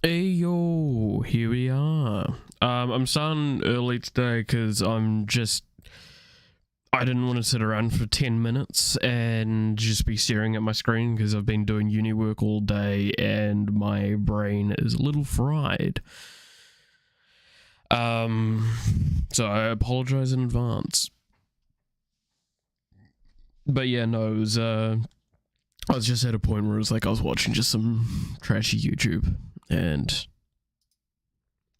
Hey yo, here we are. I'm starting early today because I didn't want to sit around for 10 minutes and just be staring at my screen because I've been doing uni work all day and my brain is a little fried. So I apologize in advance. But yeah, no, it was, I was just at a point where it was like I was watching just some trashy YouTube, and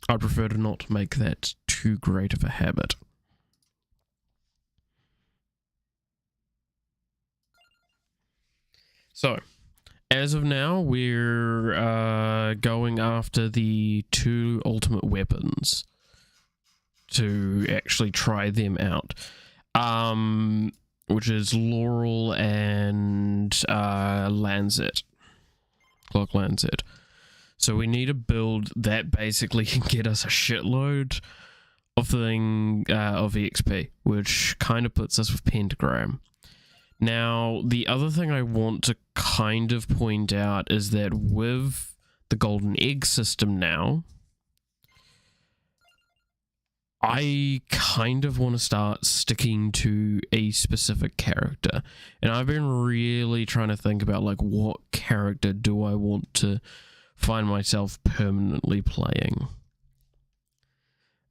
I prefer to not make that too great of a habit. So, as of now, we're going after the 2 ultimate weapons to actually try them out. Which is Laurel and Lancet. Cloak Lancet. So we need a build that basically can get us a shitload of of EXP, which kind of puts us with Pentagram. Now, the other thing I want to kind of point out is that with the golden egg system now, I kind of want to start sticking to a specific character. And I've been really trying to think about, like, what character do I want to find myself permanently playing.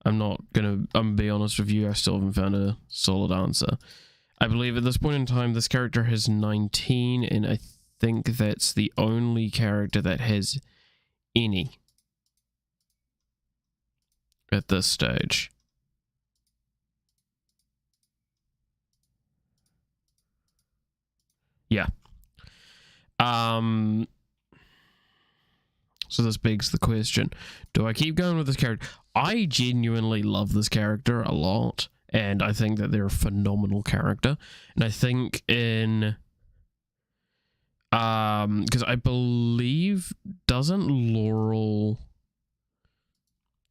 I'm gonna be honest with you, I still haven't found a solid answer. I believe at this point in time, this character has 19, and I think that's the only character that has any at this stage. Yeah. So this begs the question, do I keep going with this character? I genuinely love this character a lot, and I think that they're a phenomenal character. And I think in because I believe, doesn't Laurel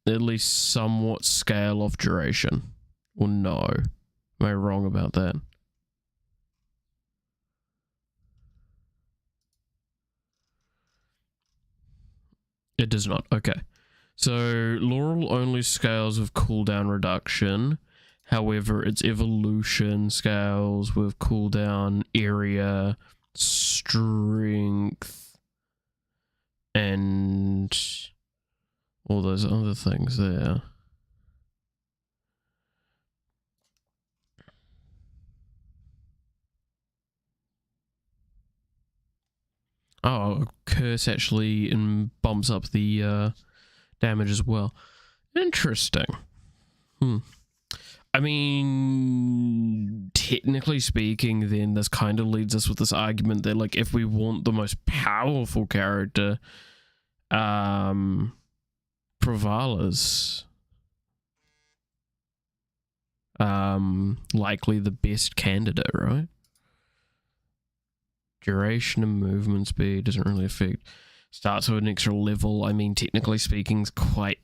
at least somewhat scale off duration? Or no? Am I wrong about that? It does not. Okay. So Laurel only scales with cooldown reduction. However, its evolution scales with cooldown, area, strength, and all those other things there. Oh, curse actually bumps up the damage as well. Interesting. I mean, technically speaking, then this kind of leads us with this argument that, like, if we want the most powerful character, Provala's likely the best candidate, right? Duration and movement speed doesn't really affect. Starts with an extra level. I mean, technically speaking, is quite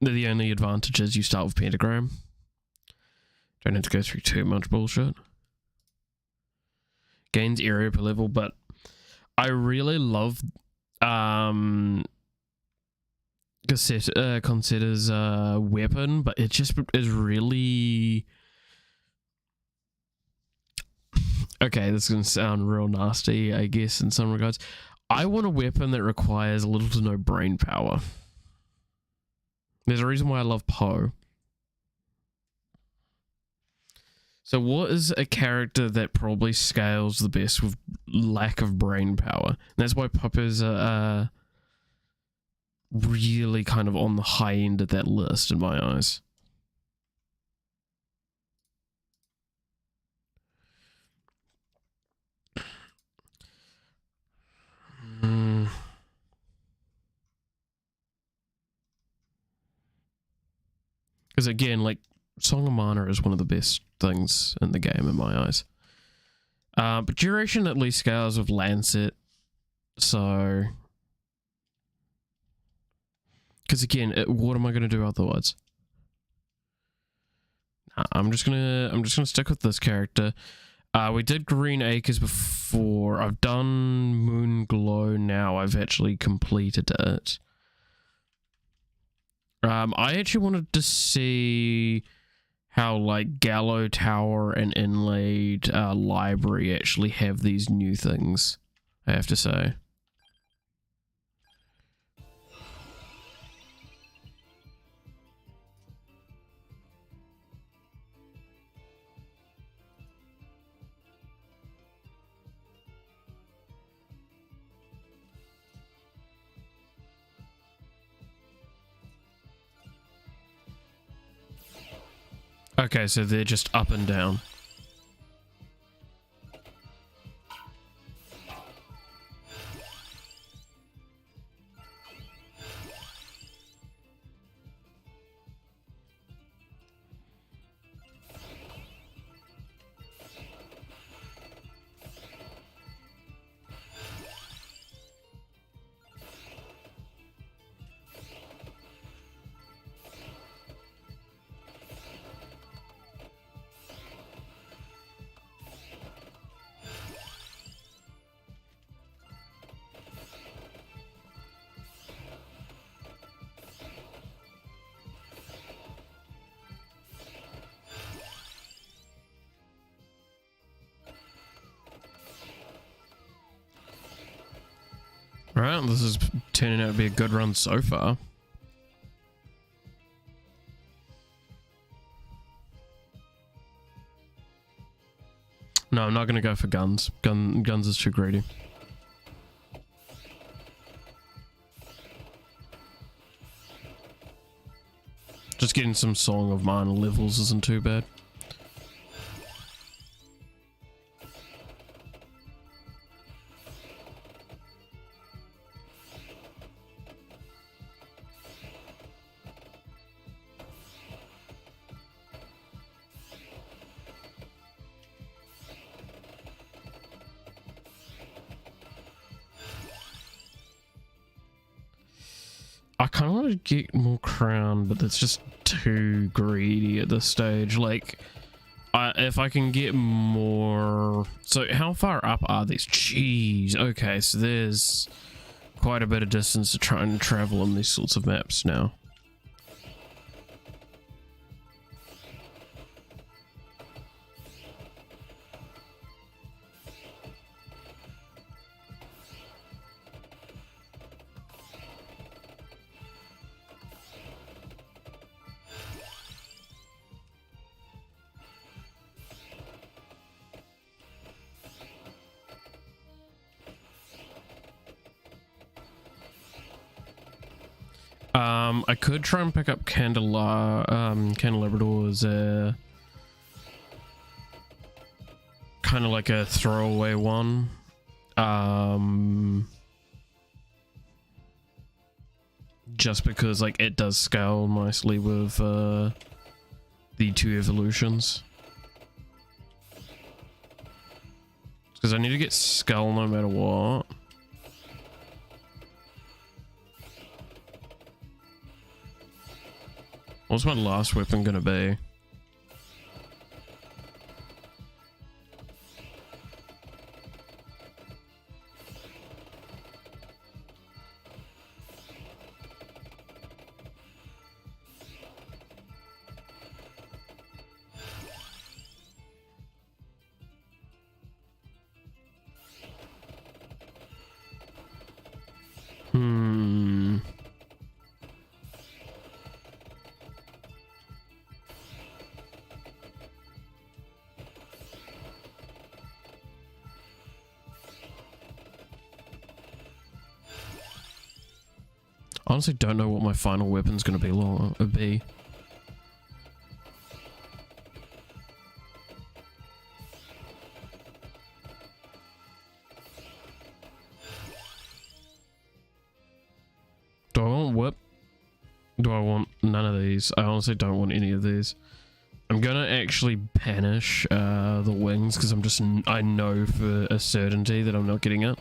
the only advantage is you start with Pentagram. Don't have to go through too much bullshit. Gains area per level, but I really love Consider's weapon, but it just is really... Okay, this is going to sound real nasty, I guess, in some regards. I want a weapon that requires little to no brain power. There's a reason why I love Poe. So what is a character that probably scales the best with lack of brain power? And that's why Poppers are really kind of on the high end of that list in my eyes. Because again, like, Song of Mana is one of the best things in the game in my eyes. But duration at least scales with Lancet. So... Because again, what am I going to do otherwise? I'm just gonna stick with this character. We did Green Acres before. I've done Moon Glow now. I've actually completed it. I actually wanted to see how like Gallow Tower and Inlaid Library actually have these new things, I have to say. Okay, so they're just up and down. Alright, this is turning out to be a good run so far. No, I'm not going to go for guns. Guns is too greedy. Just getting some Song of Mana levels isn't too bad. I kind of want to get more crown, but that's just too greedy at this stage. Like, if I can get more... So how far up are these? Jeez. Okay, so there's quite a bit of distance to try and travel on these sorts of maps now. I could try and pick up Candelabrador as a kind of like a throwaway one. Just because like it does scale nicely with the two evolutions. Because I need to get Skull no matter what. What's my last weapon gonna be? Honestly, don't know what my final weapon's gonna be. Do I want whip? Do I want none of these? I honestly don't want any of these. I'm gonna actually banish the wings because I know for a certainty that I'm not getting it.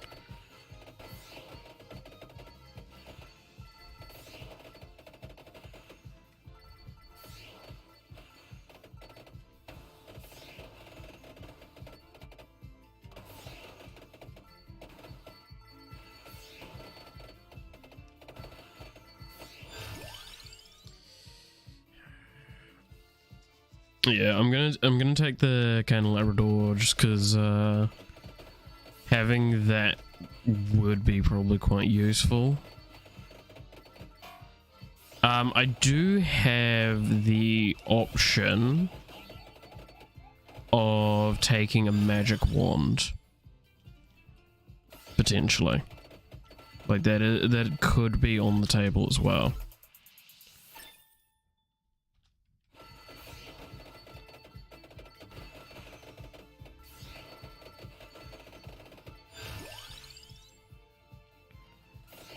Yeah, I'm gonna take the candelabra just because having that would be probably quite useful. I do have the option of taking a magic wand, potentially. Like that could be on the table as well.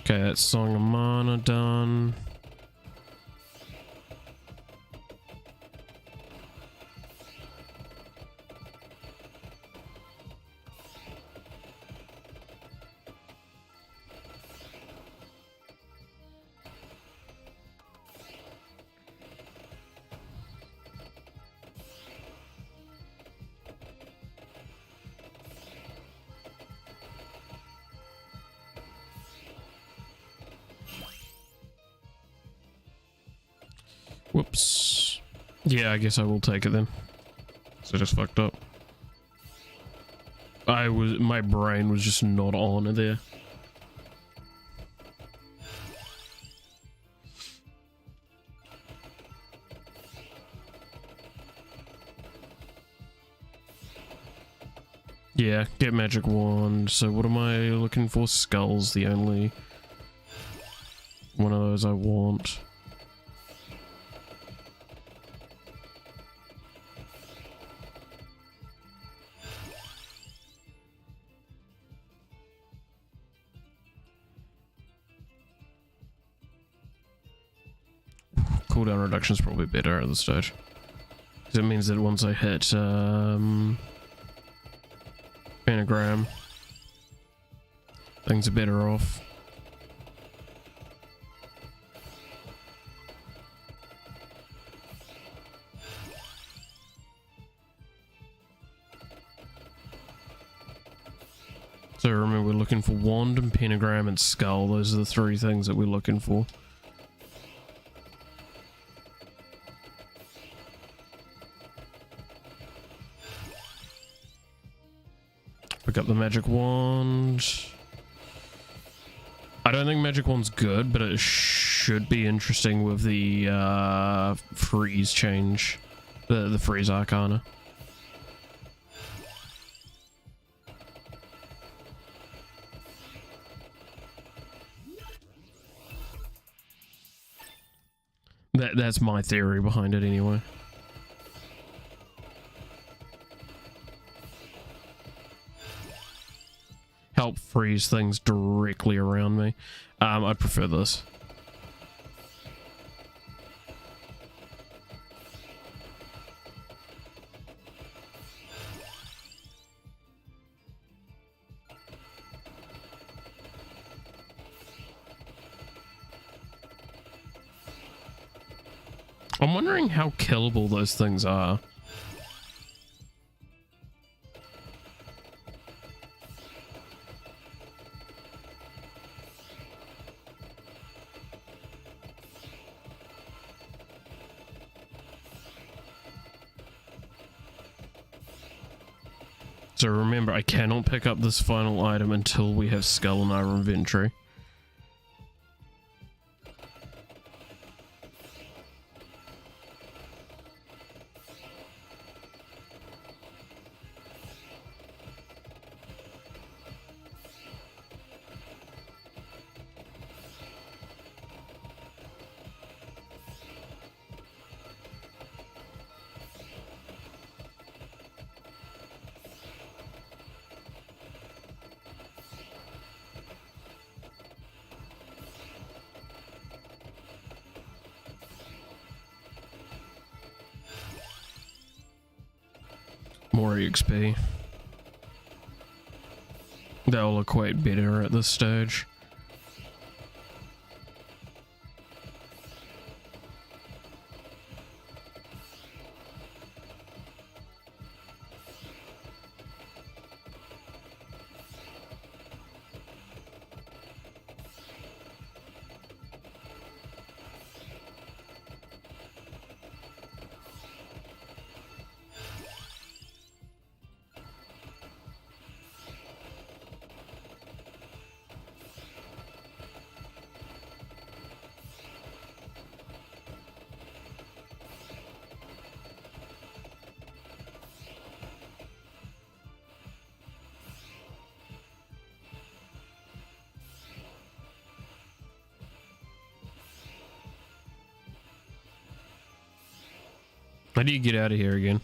Okay, that's Song of Mana done. Whoops. Yeah, I guess I will take it then. So I just fucked up. My brain was just not on it there. Yeah, get magic wand. So what am I looking for? Skull's the only one of those I want. Cooldown reduction is probably better at this stage. Because it means that once I hit pentagram, things are better off. So remember, we're looking for wand and pentagram and skull. Those are the three things that we're looking for. Pick up the magic wand. I don't think magic wand's good, but it should be interesting with the freeze change, the freeze arcana. That's my theory behind it anyway. Help freeze things directly around me. I'd prefer this. I'm wondering how killable those things are. So remember, I cannot pick up this final item until we have skull in our inventory. More XP. That'll equate better at this stage. How do you get out of here again?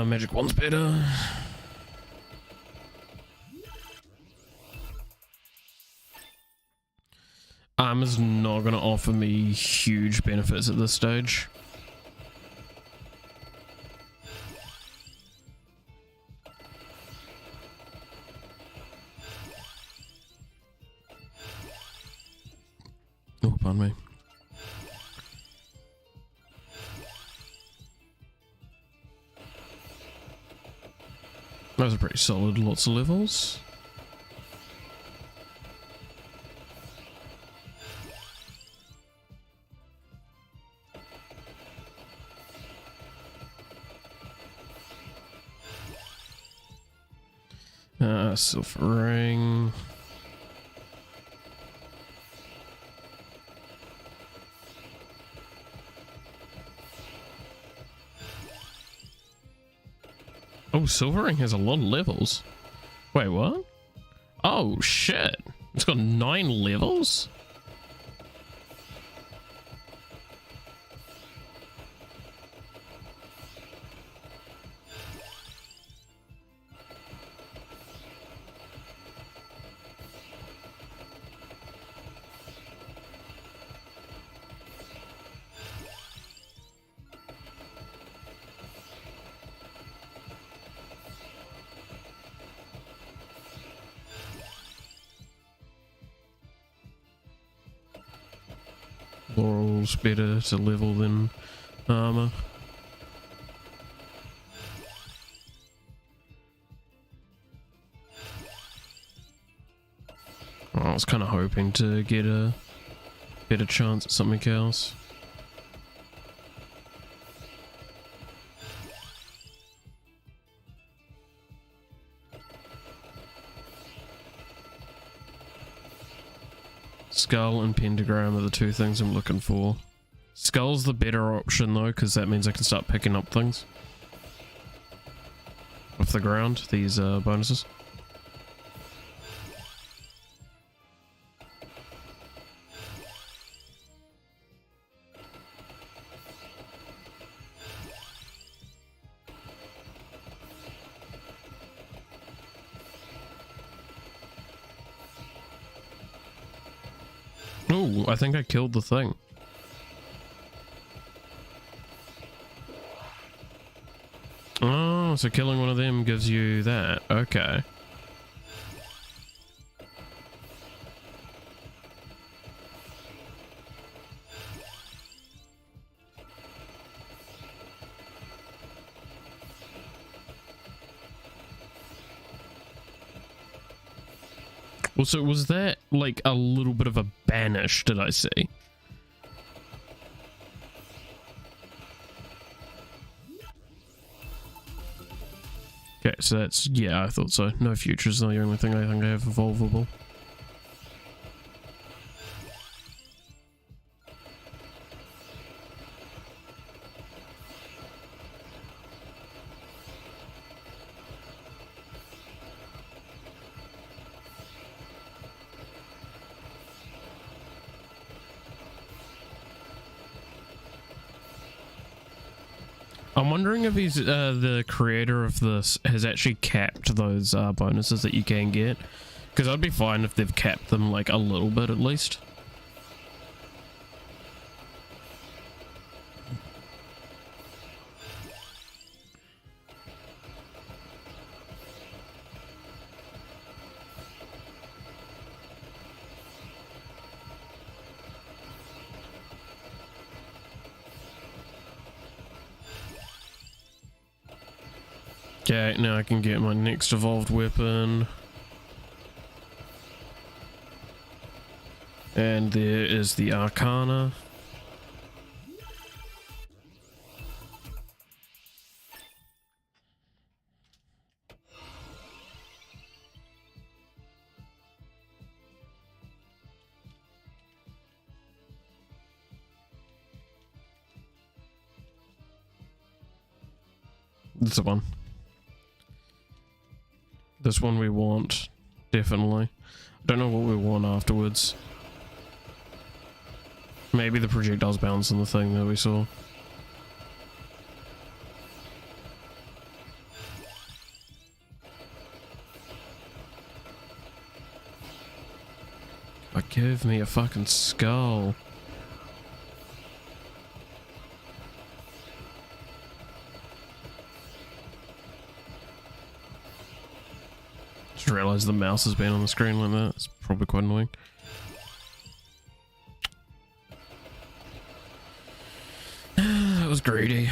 Magic wand's better. Armor's not going to offer me huge benefits at this stage. Oh, pardon me. Those are pretty solid, lots of levels. Silver ring. Oh, silver ring has a lot of levels. Wait, what? Oh, shit. It's got 9 levels? Laurel's better to level than armor. Oh, I was kind of hoping to get a better chance at something else. Skull and pentagram are the two things I'm looking for. Skull's the better option though, because that means I can start picking up things off the ground, these bonuses. Oh, I think I killed the thing. Oh, so killing one of them gives you that. Okay. Well, so was that like a little bit of a banish, did I see? Okay, so that's, yeah, I thought so. No futures, the only thing I think I have evolvable. I'm wondering if he's the creator of this has actually capped those bonuses that you can get, because I'd be fine if they've capped them like a little bit at least. Okay, now I can get my next evolved weapon. And there is the Arcana. This one. This one we want, definitely. I don't know what we want afterwards. Maybe the projectiles bounce on the thing that we saw. Oh, give me a fucking skull. Just realised the mouse has been on the screen like that. It's probably quite annoying. That was greedy.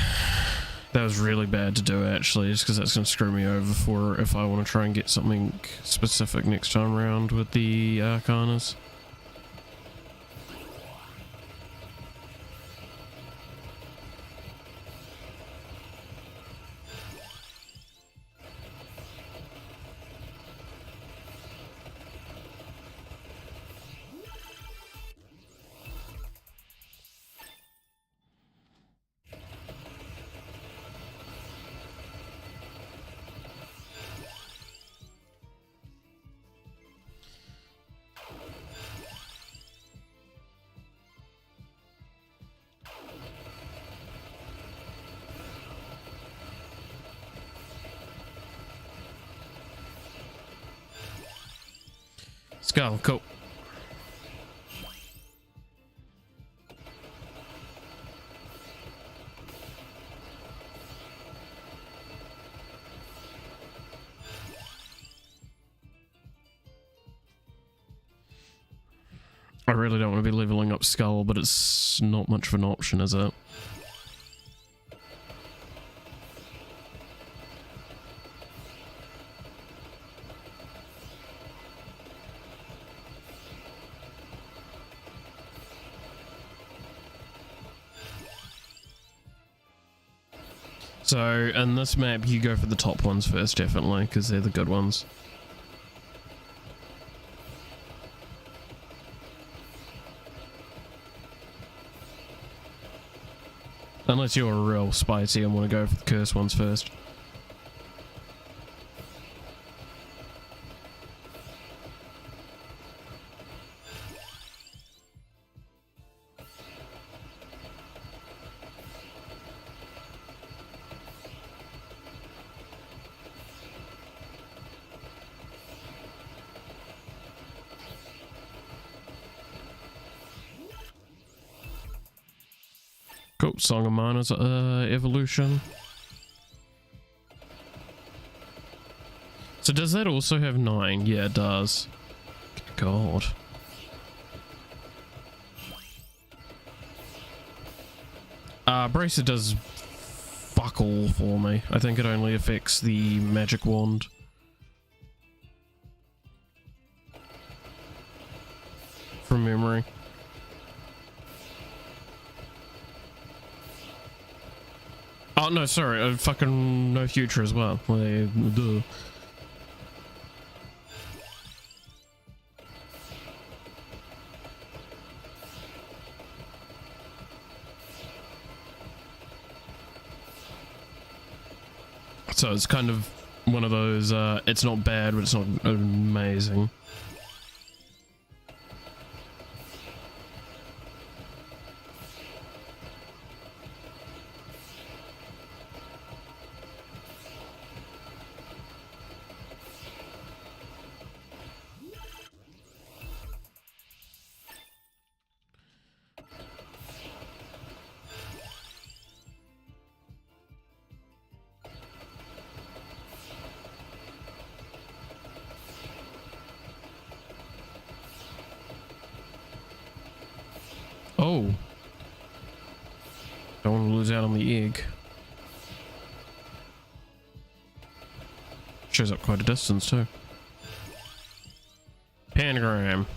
That was really bad to do, actually, just because that's going to screw me over for if I want to try and get something specific next time around with the Arcanas. Skull, cool. I really don't want to be leveling up Skull, but it's not much of an option, is it? So, in this map, you go for the top ones first, definitely, because they're the good ones. Unless you're real spicy and want to go for the cursed ones first. Cool, Song of Mana's evolution. So does that also have 9? Yeah, it does. God. Bracer does fuck all for me. I think it only affects the magic wand. From memory. Oh no, sorry, fucking no future as well. Like, duh. So it's kind of one of those, it's not bad, but it's not amazing. Oh. Don't want to lose out on the egg. shows up quite a distance too. Pentagram.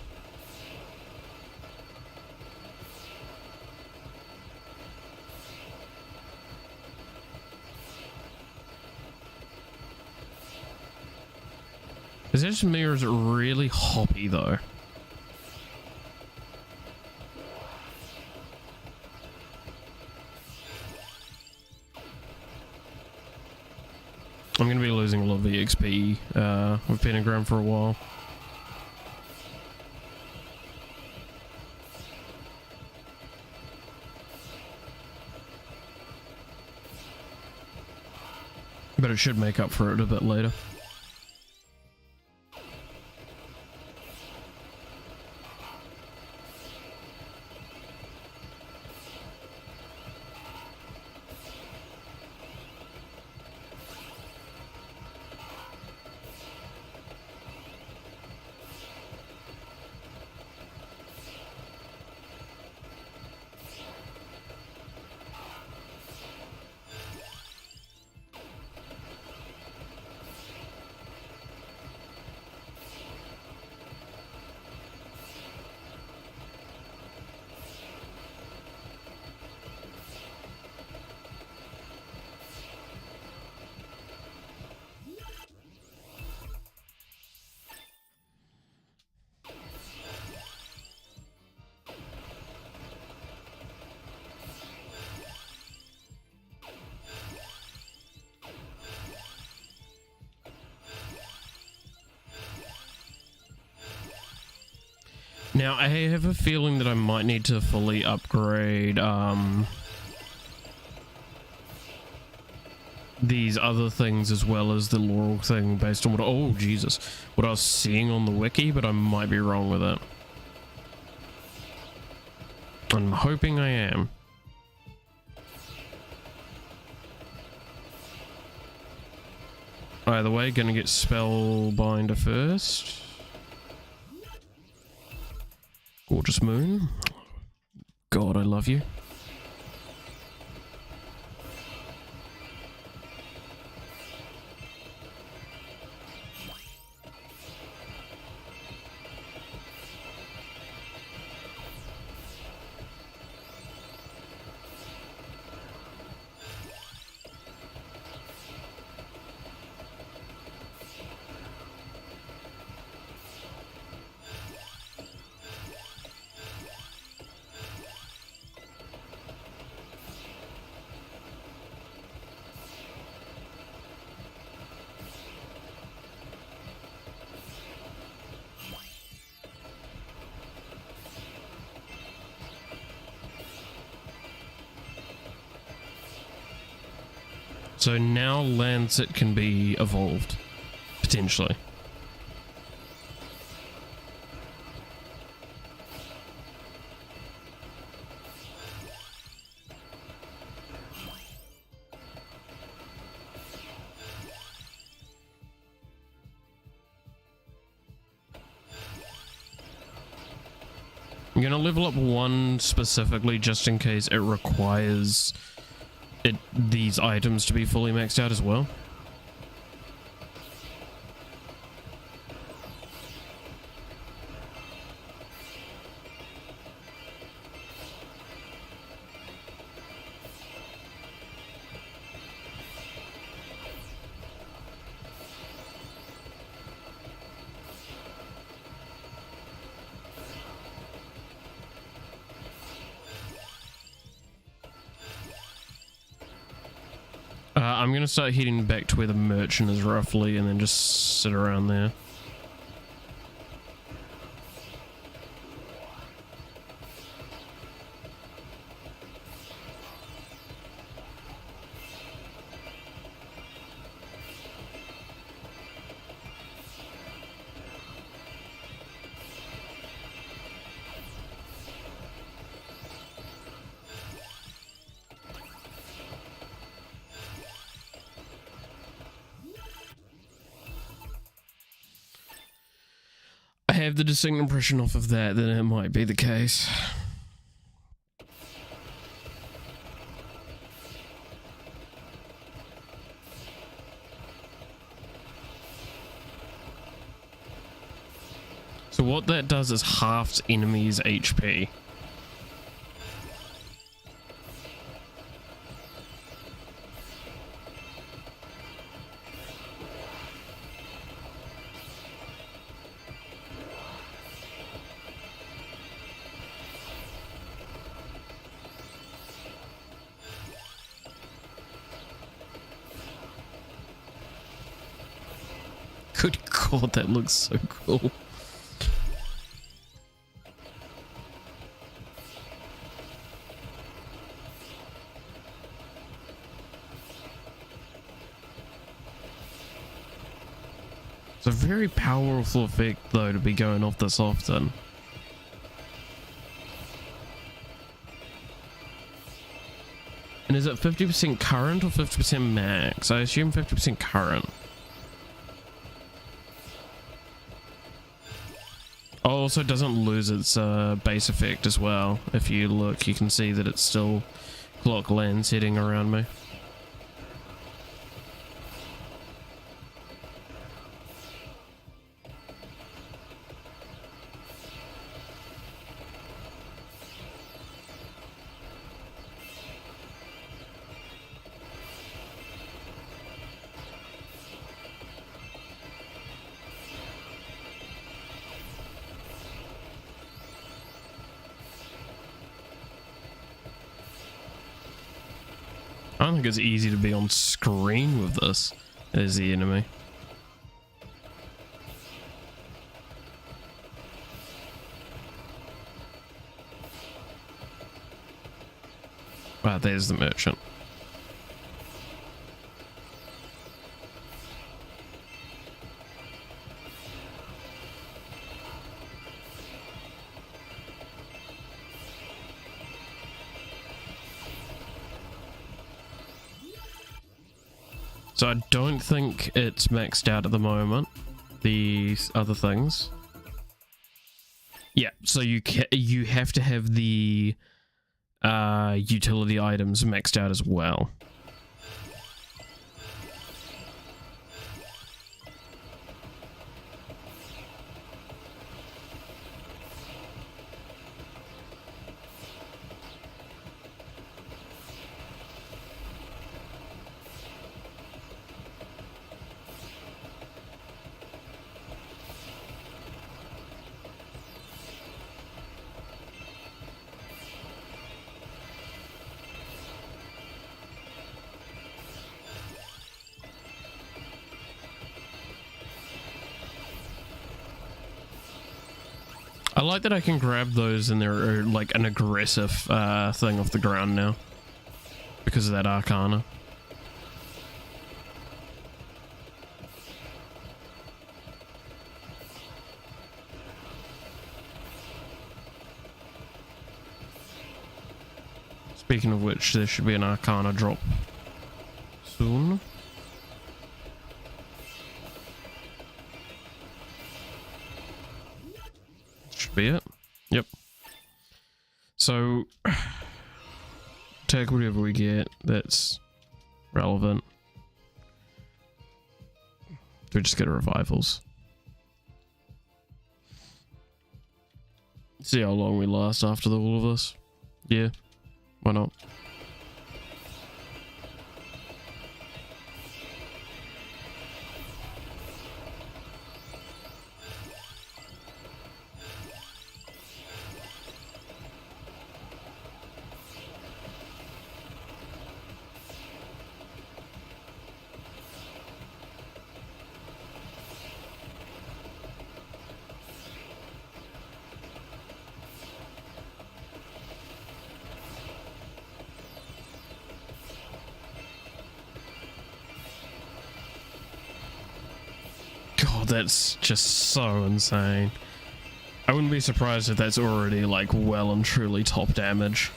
Is it just me or is it really hoppy though? I'm going to be losing a lot of EXP with Pentagram for a while. But it should make up for it a bit later. Now, I have a feeling that I might need to fully upgrade these other things as well as the Laurel thing based on what, oh Jesus, what I was seeing on the wiki, but I might be wrong with it. I'm hoping I am. Either way, gonna get Spellbinder first. Gorgeous moon. God, I love you. So now Lancet can be evolved, potentially. I'm gonna level up one specifically just in case it requires these items to be fully maxed out as well. I'm gonna start heading back to where the merchant is roughly and then just sit around there. I have the distinct impression off of that it might be the case. So what that does is halves enemies' HP. Good God, that looks so cool. It's a very powerful effect though to be going off this often. And is it 50% current or 50% max? I assume 50% current. Oh, also it doesn't lose its base effect as well. If you look, you can see that it's still clock land setting around me. I don't think it's easy to be on screen with this as the enemy. Wow, there's the merchant. So I don't think it's maxed out at the moment. These other things. Yeah, so you have to have the utility items maxed out as well. I like that I can grab those and they're like an aggressive thing off the ground now because of that arcana. Speaking of which, there should be an arcana drop soon. Be it. Yep. So take whatever we get that's relevant. Do we just get revivals? See how long we last after all of this. Yeah, why not? God, that's just so insane. I wouldn't be surprised if that's already like well and truly top damage.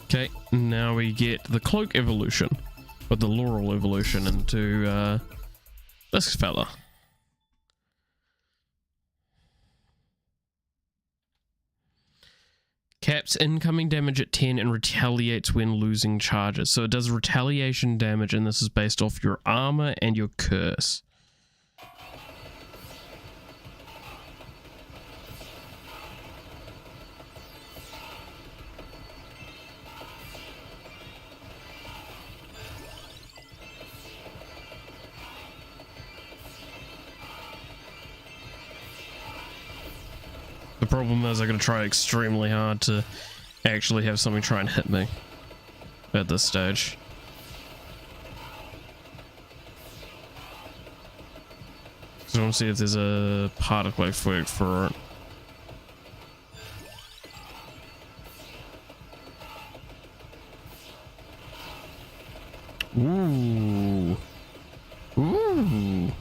Okay, now we get the Cloak evolution. With the Laurel evolution into this fella. Caps incoming damage at 10 and retaliates when losing charges. So it does retaliation damage, and this is based off your armor and your curse. The problem is I gotta try extremely hard to actually have something try and hit me at this stage. So I want to see if there's a particle effect for it. Ooh. Ooh.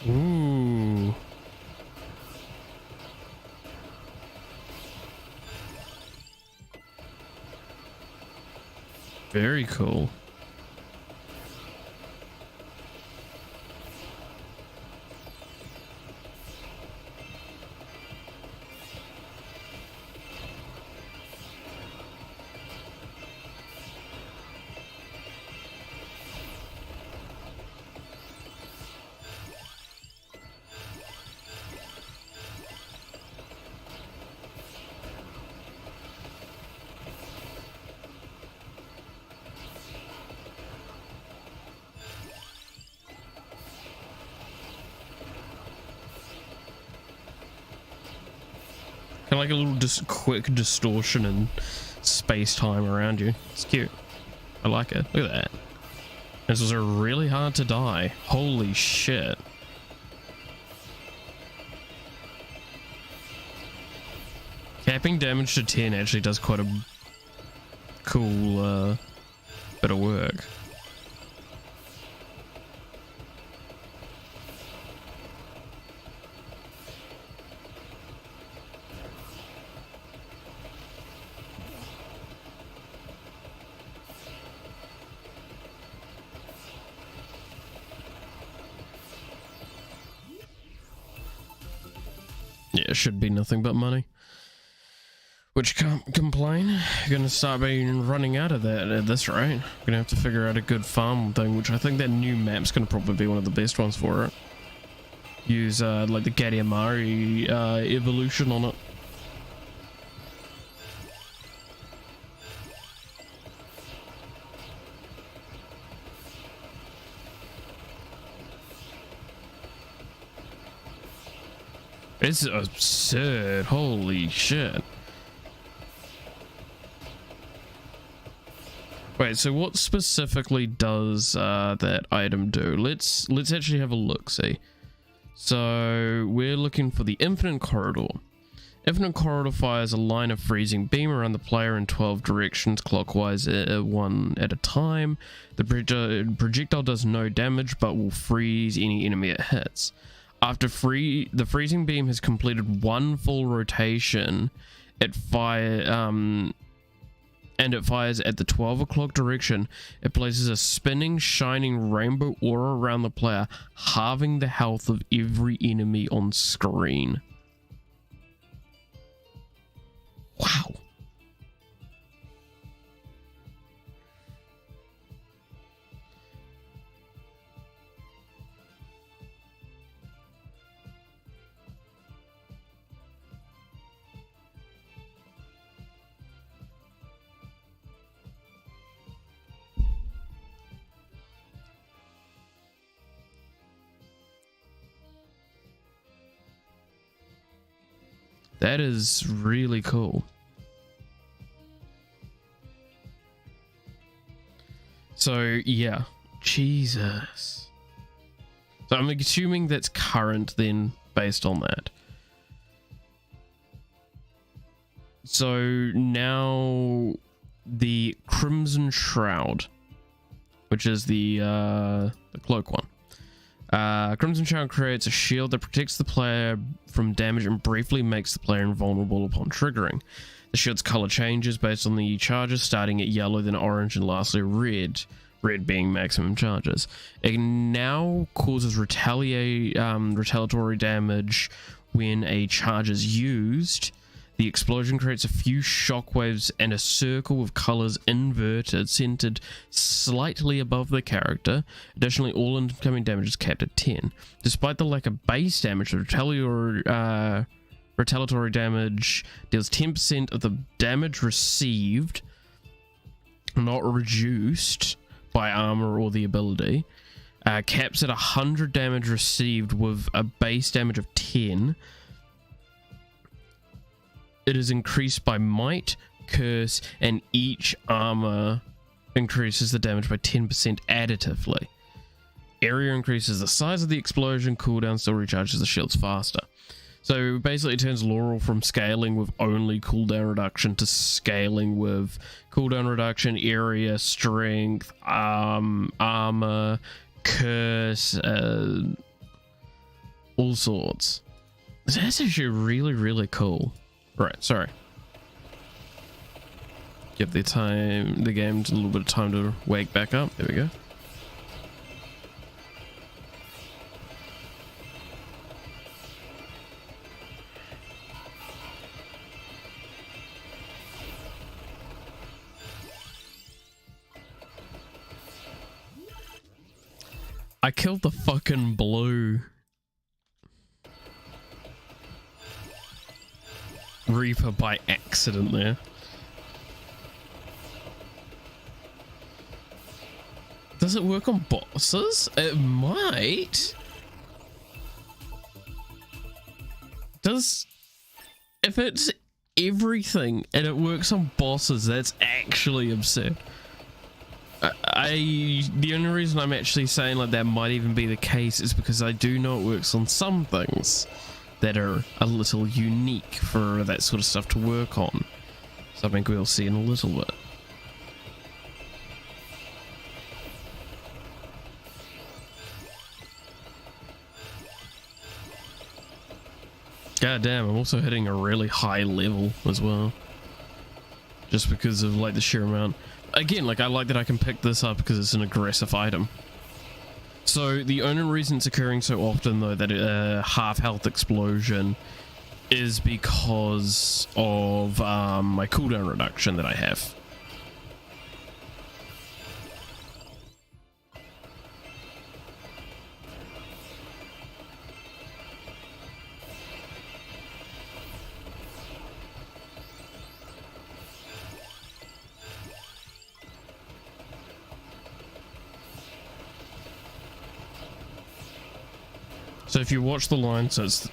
Ooh. Very cool. Kind of like a little quick distortion in space-time around you. It's cute. I like it. Look at that. This was really hard to die. Holy shit. Capping damage to 10 actually does quite a cool bit of work. Yeah, it should be nothing but money. Which can't complain. Gonna start being running out of that at this rate. Gonna have to figure out a good farm thing, which I think that new map's gonna probably be one of the best ones for it. Use like the Gadiamari evolution on it. It's absurd. Holy shit. Wait, so what specifically does that item do? Let's actually have a look, see. So we're looking for the Infinite Corridor. Infinite Corridor fires a line of freezing beam around the player in 12 directions clockwise, one at a time. The projectile does no damage but will freeze any enemy it hits. After the freezing beam has completed one full rotation, it fires at the 12 o'clock direction. It places a spinning, shining rainbow aura around the player, halving the health of every enemy on screen. Wow. That is really cool. So yeah, Jesus. So I'm assuming that's current then, based on that. So now the Crimson Shroud, which is the Cloak one. Crimson Shroud creates a shield that protects the player from damage and briefly makes the player invulnerable upon triggering. The shield's color changes based on the charges, starting at yellow, then orange, and lastly red. Red being maximum charges. It now causes retaliatory damage when a charge is used. The explosion creates a few shockwaves and a circle with colors inverted, centered slightly above the character. Additionally, all incoming damage is capped at 10. Despite the lack of base damage, the retaliatory damage deals 10% of the damage received, not reduced by armor or the ability. Caps at 100 damage received with a base damage of 10. It is increased by might, curse, and each armor increases the damage by 10% additively. Area increases the size of the explosion, cooldown still recharges the shields faster. So basically it turns Laurel from scaling with only cooldown reduction to scaling with cooldown reduction, area, strength, armor, curse, all sorts. That's actually really, really cool. Right, sorry. Give the game a little bit of time to wake back up. There we go. I killed the fucking blue Reaper by accident there. Does it work on bosses? It might. If it's everything and it works on bosses, that's actually absurd. The only reason I'm actually saying like that might even be the case is because I do know it works on some things that are a little unique for that sort of stuff to work on. Something we'll see in a little bit. God damn, I'm also hitting a really high level as well. Just because of like the sheer amount. Again, like I like that I can pick this up because it's an aggressive item. So the only reason it's occurring so often though that half health explosion is because of my cooldown reduction that I have. So if you watch the line, so it's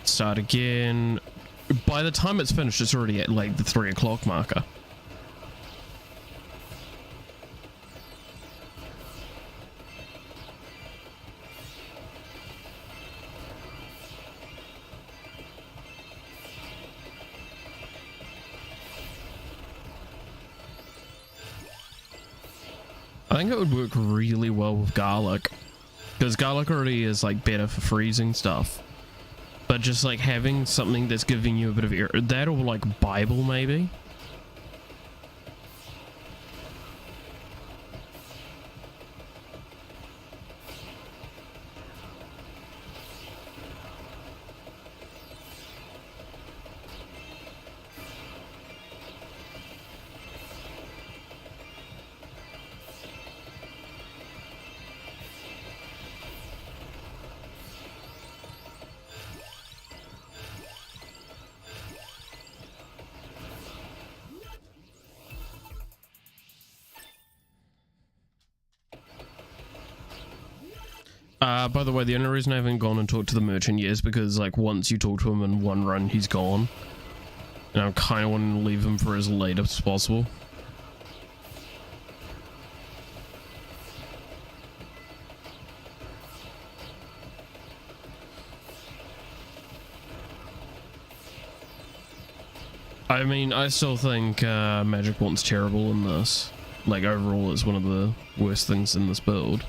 start again. By the time it's finished, it's already at like the 3 o'clock marker. I think it would work really well with garlic, because garlic already is like better for freezing stuff, but just like having something that's giving you a bit of air, that or like Bible maybe. By the way, the only reason I haven't gone and talked to the merchant yet is because, like, once you talk to him in one run, he's gone. And I'm kind of wanting to leave him for as late as possible. I mean, I still think Magic Wand's terrible in this. like overall it's one of the worst things in this build.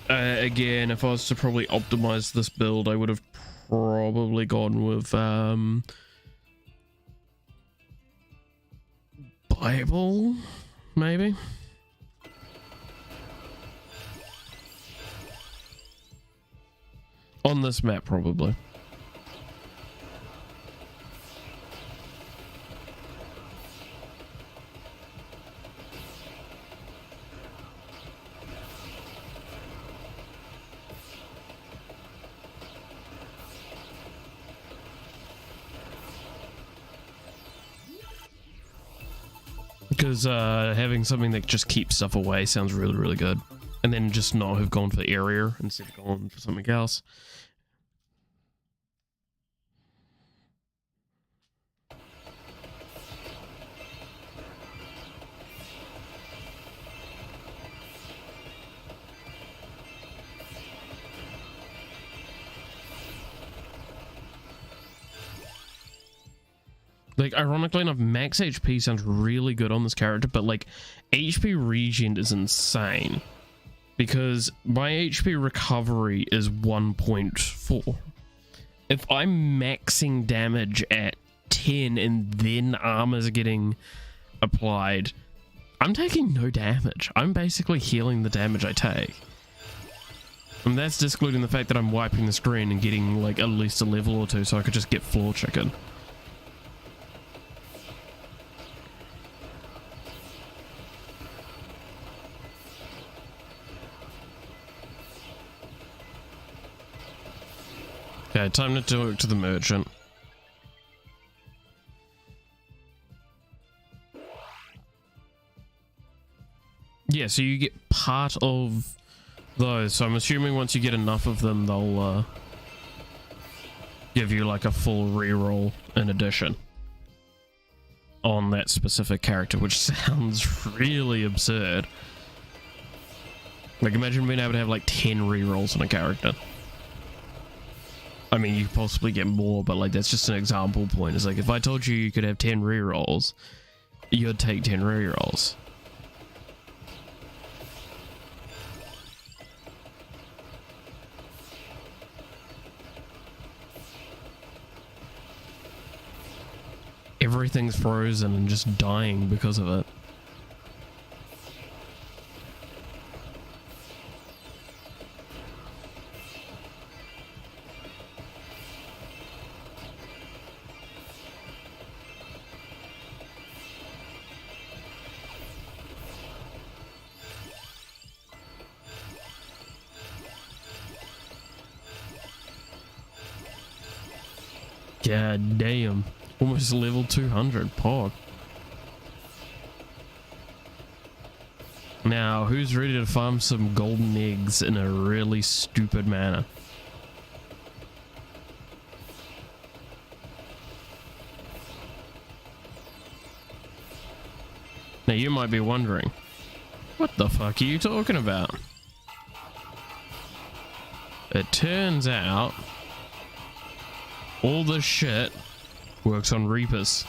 Again, if I was to probably optimize this build, I would have probably gone with Bible, maybe. On this map, probably. Because having something that just keeps stuff away sounds really, really good. And then just not have gone for area instead of going for something else. Like, ironically enough, max HP sounds really good on this character, but like, HP regen is insane. Because my HP recovery is 1.4. If I'm maxing damage at 10 and then armor's getting applied, I'm taking no damage. I'm basically healing the damage I take. And that's excluding the fact that I'm wiping the screen and getting like at least a level or two so I could just get floor chicken. Okay, time to talk to the merchant. Yeah, so you get part of those. So I'm assuming once you get enough of them, they'll give you like a full reroll in addition on that specific character, which sounds really absurd. Like, imagine being able to have like 10 rerolls on a character. I mean, you possibly get more, but like that's just an example point. It's like if I told you you could have 10 rerolls, you'd take 10 rerolls. Everything's frozen and just dying because of it. God damn. Almost level 200, pog. Now, who's ready to farm some golden eggs in a really stupid manner? Now, you might be wondering, what the fuck are you talking about? It turns out all this shit works on Reapers,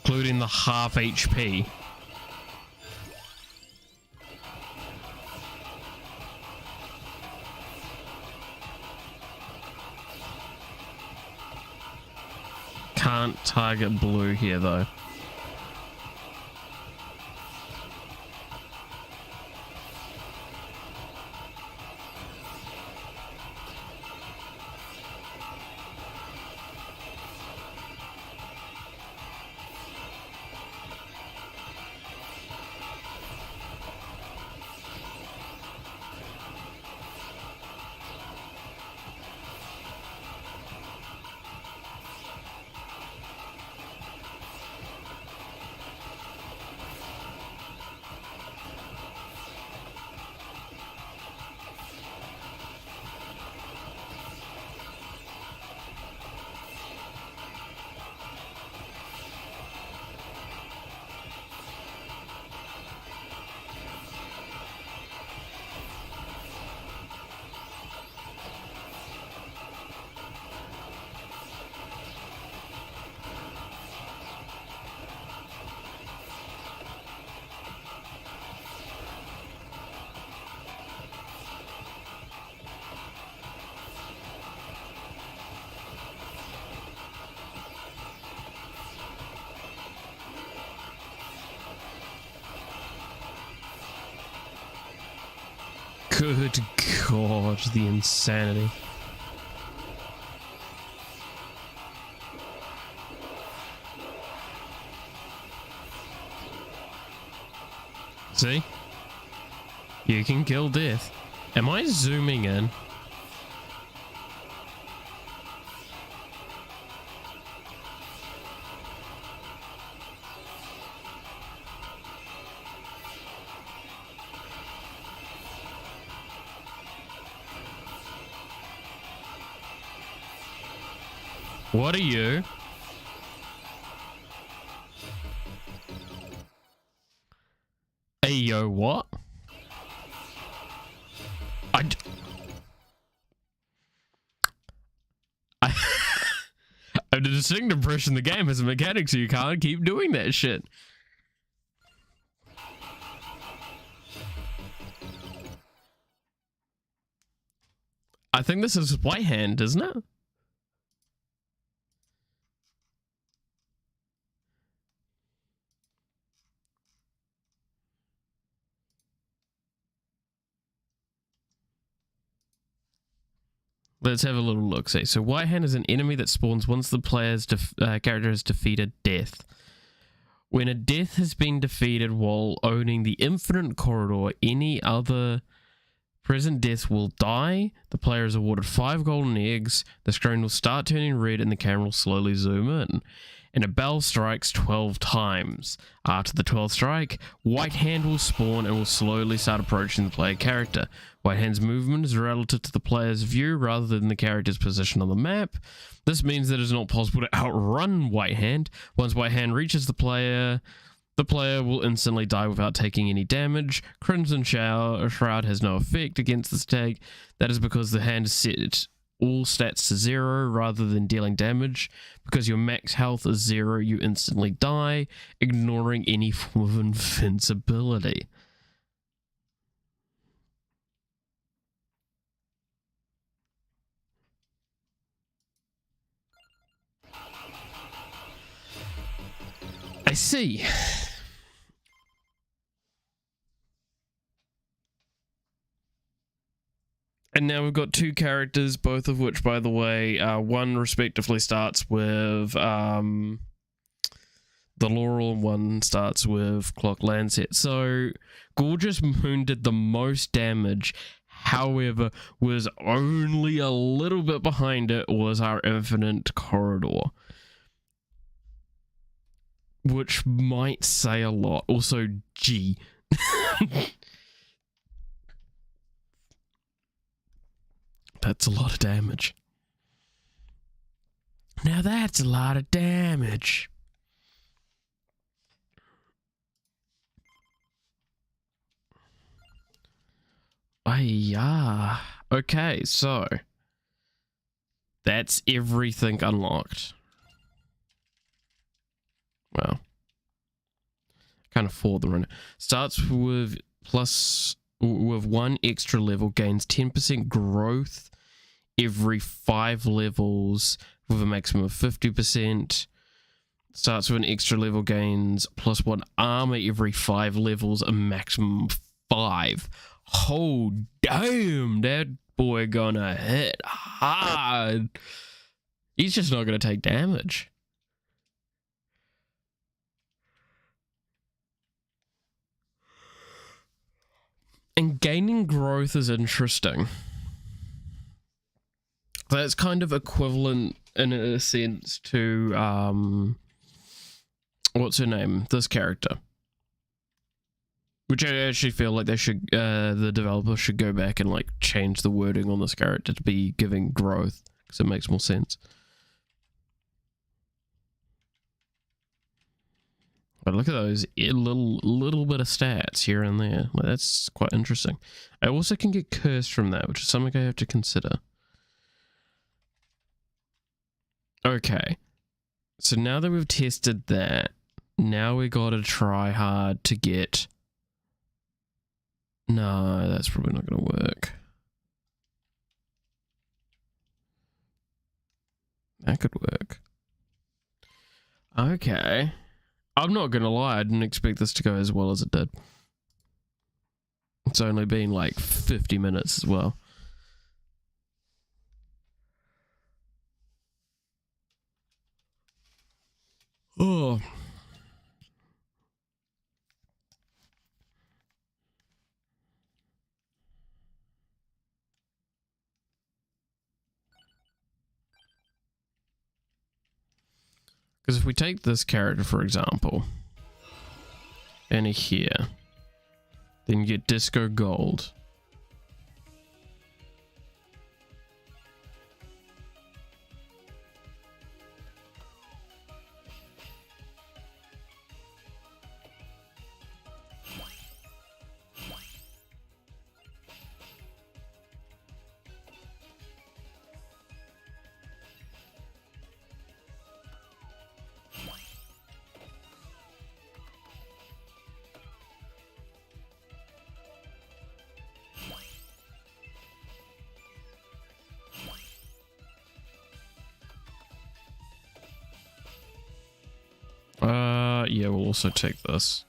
including the half HP. Can't target blue here though. Good God, the insanity. See? You can kill death. Am I zooming in? What are you? Hey, yo, what? I have a distinct impression the game has a mechanic so you can't keep doing that shit. I think this is White Hand, isn't it? Let's have a little look. See, so White Hand is an enemy that spawns once the player's character has defeated death. When a death has been defeated while owning the infinite corridor, any other present death will die. The player is awarded 5 golden eggs. The screen will start turning red and the camera will slowly zoom in. And a bell strikes 12 times. After the 12th strike, White Hand will spawn and will slowly start approaching the player character. White Hand's movement is relative to the player's view rather than the character's position on the map. This means that it is not possible to outrun White Hand. Once White Hand reaches the player will instantly die without taking any damage. Crimson Shroud has no effect against this tag. That is because the hand is set all stats to 0 rather than dealing damage. Because your max health is 0, you instantly die, ignoring any form of invincibility. I see. And now we've got 2 characters, both of which, by the way, one respectively starts with the Laurel and one starts with Cloak Lancet. So Gorgeous Moon did the most damage, however, was only a little bit behind it was our Infinite Corridor. Which might say a lot. Also, G. That's a lot of damage. Now that's a lot of damage. Yeah. Okay, so that's everything unlocked. Well, kind of for the runner. Starts with with 1 extra level, gains 10% growth every 5 levels with a maximum of 50%. Starts with an extra level, gains +1 armor every 5 levels, a maximum of 5. Oh, damn, that boy gonna hit hard. He's just not gonna take damage. And gaining growth is interesting. That's kind of equivalent in a sense to what's her name? This character. Which I actually feel like they should the developer should go back and like change the wording on this character to be giving growth, because it makes more sense. But look at those little bit of stats here and there. Well, that's quite interesting. I also can get cursed from that, which is something I have to consider. Okay. So now that we've tested that, now we gotta try hard to get... No, that's probably not gonna work. That could work. Okay. I'm not gonna lie, I didn't expect this to go as well as it did. It's only been like 50 minutes as well. Oh. Because if we take this character, for example, and here, then you get Disco Gold. Yeah, we'll also take this.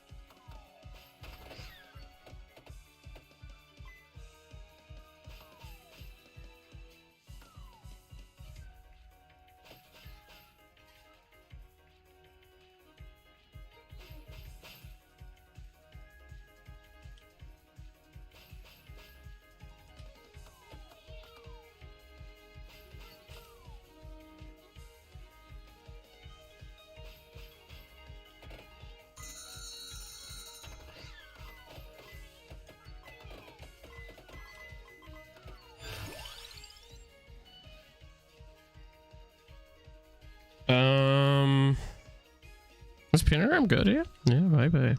Is Pentagram good here? Yeah, maybe.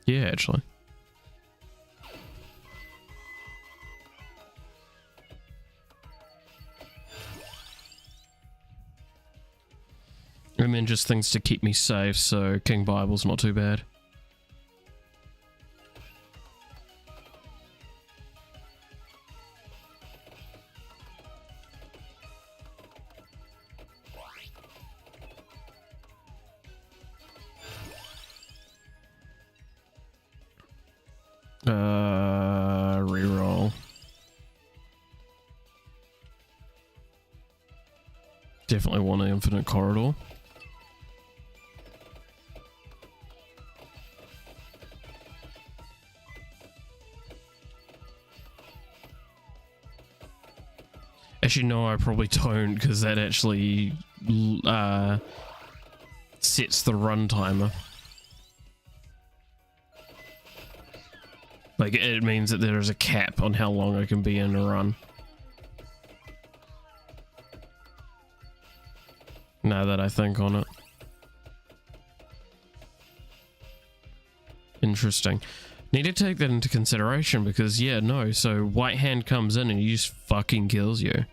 Yeah, actually. And then just things to keep me safe, so King Bible's not too bad. Reroll. Definitely want an infinite corridor. Actually, no, I probably don't, because that actually sets the run timer. Like, it means that there is a cap on how long I can be in a run. Now that I think on it. Interesting. Need to take that into consideration because, yeah, no, so White Hand comes in and he just fucking kills you.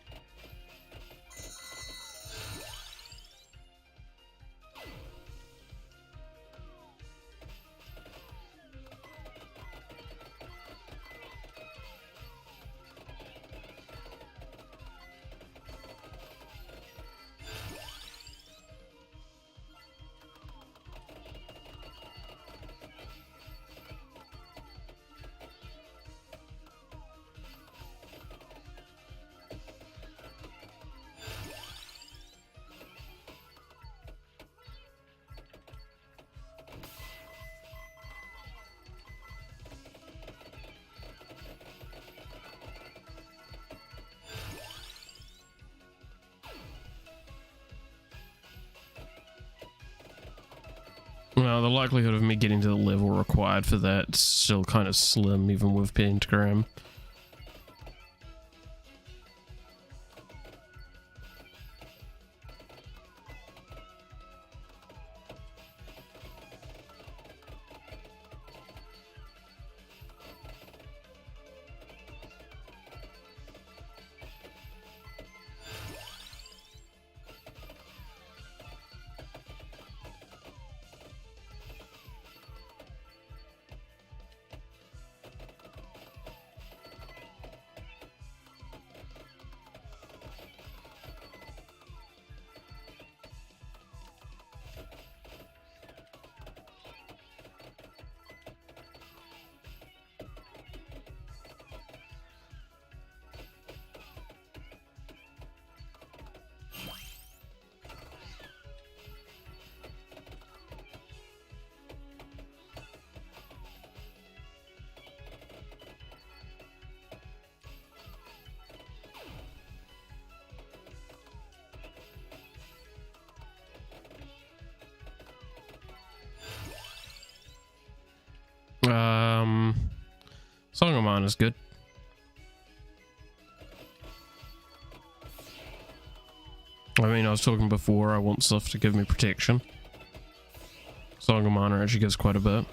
Well, the likelihood of me getting to the level required for that's still kind of slim, even with Pentagram. mana's good. I mean, I was talking before, I want stuff to give me protection. Song of Mana actually gives quite a bit.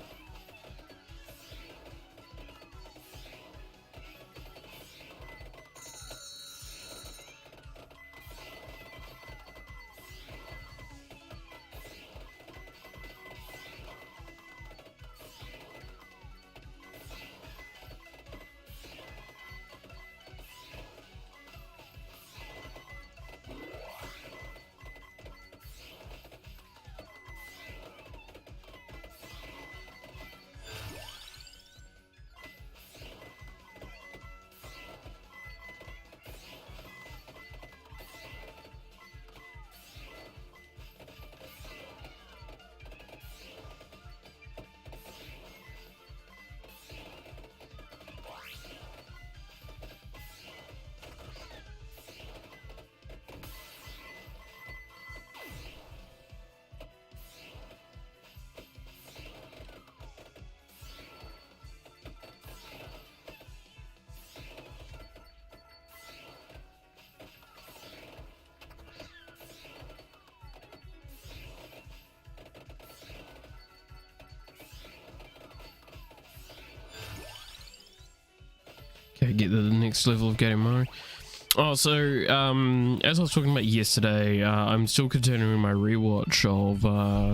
Okay, get to the next level of getting Mario. Oh, so, as I was talking about yesterday, I'm still continuing my rewatch of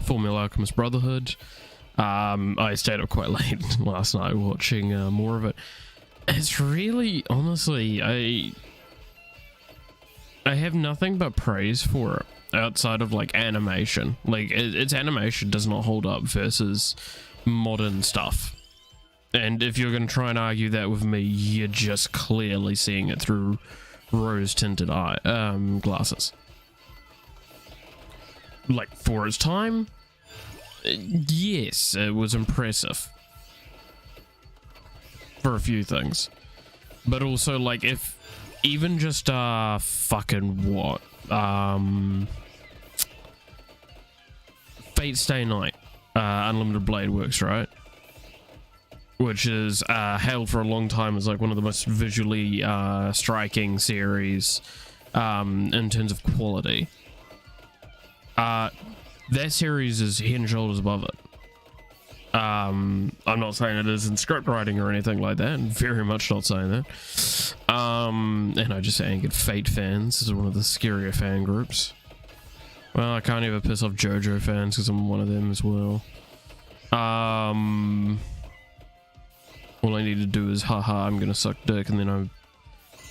Fullmetal Alchemist Brotherhood. I stayed up quite late last night watching more of it. It's really, honestly, I have nothing but praise for it outside of like animation. Like its animation does not hold up versus modern stuff. And if you're going to try and argue that with me, you're just clearly seeing it through rose-tinted glasses. Like, for its time, yes, it was impressive. For a few things. But also, like, if even just, fucking what? Fate Stay Night, Unlimited Blade Works, right? Which is hailed for a long time as like one of the most visually striking series in terms of quality. That series is head and shoulders above it. I'm not saying it is in script writing or anything like that, and very much not saying that. And I just angered Fate fans. This is one of the scarier fan groups. Well, I can't even piss off JoJo fans because I'm one of them as well. All I need to do is, haha, I'm gonna suck dick, and then I'm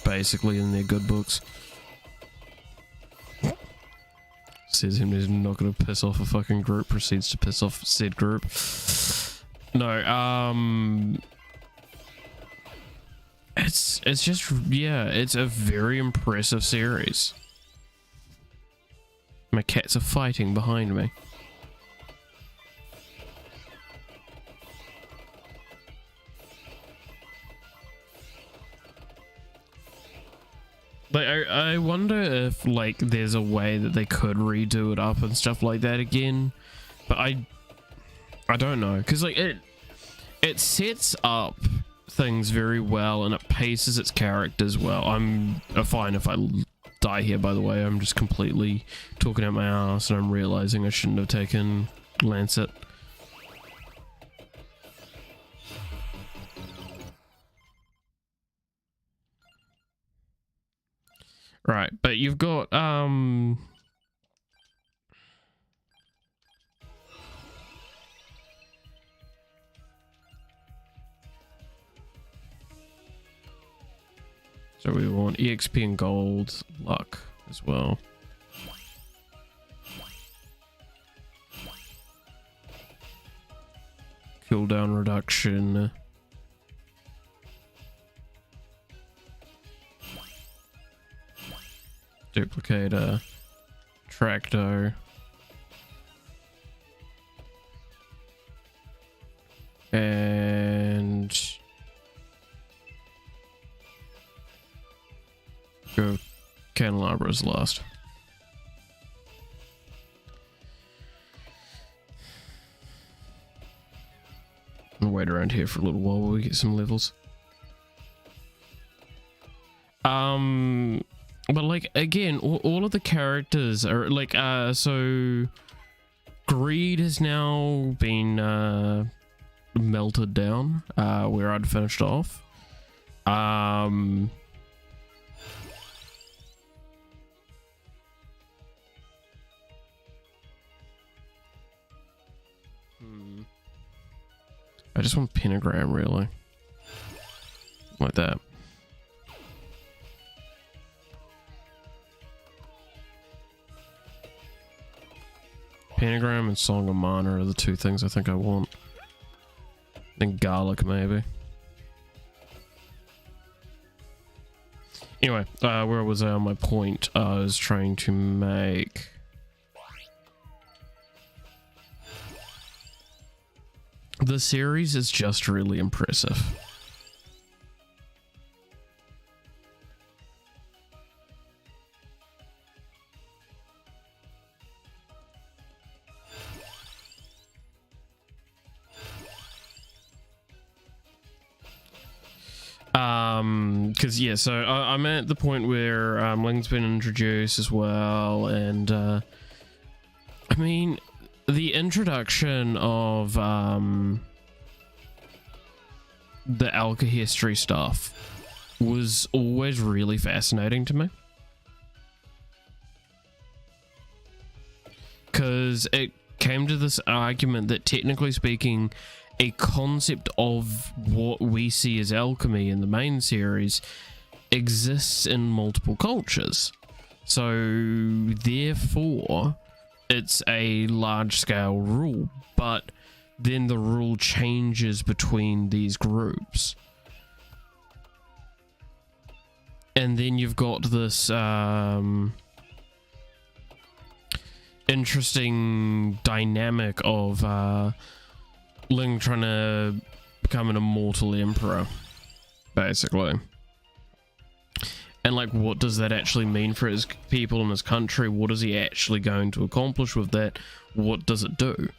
basically in their good books. Says him he's not gonna piss off a fucking group, proceeds to piss off said group. No, it's just, yeah, it's a very impressive series. My cats are fighting behind me. Like, I wonder if, like, there's a way that they could redo it up and stuff like that again. But I don't know. Because, like, it sets up things very well and it paces its characters well. I'm fine if I die here, by the way. I'm just completely talking out my ass and I'm realizing I shouldn't have taken Lancet. Right, but you've got, so we want EXP and gold, luck as well. Cooldown reduction. Duplicator, Tracto, and go Candelabra's last. I'll wait around here for a little while while we get some levels. But like again, all of the characters are like so Greed has now been melted down where I'd finished off. I just want pentagram, really. Like that. Pentagram and Song of Mana are the two things I think I want. Then Garlic, maybe. Anyway, where was I on my point? I was trying to make... The series is just really impressive. Because yeah, so I'm at the point where Ling's been introduced as well, and I mean, the introduction of the alchemy stuff was always really fascinating to me, because it came to this argument that technically speaking, a concept of what we see as alchemy in the main series exists in multiple cultures. So therefore, it's a large-scale rule, but then the rule changes between these groups. And then you've got this interesting dynamic of Ling trying to become an immortal emperor, basically. And like, what does that actually mean for his people and his country? What is he actually going to accomplish with that? What does it do?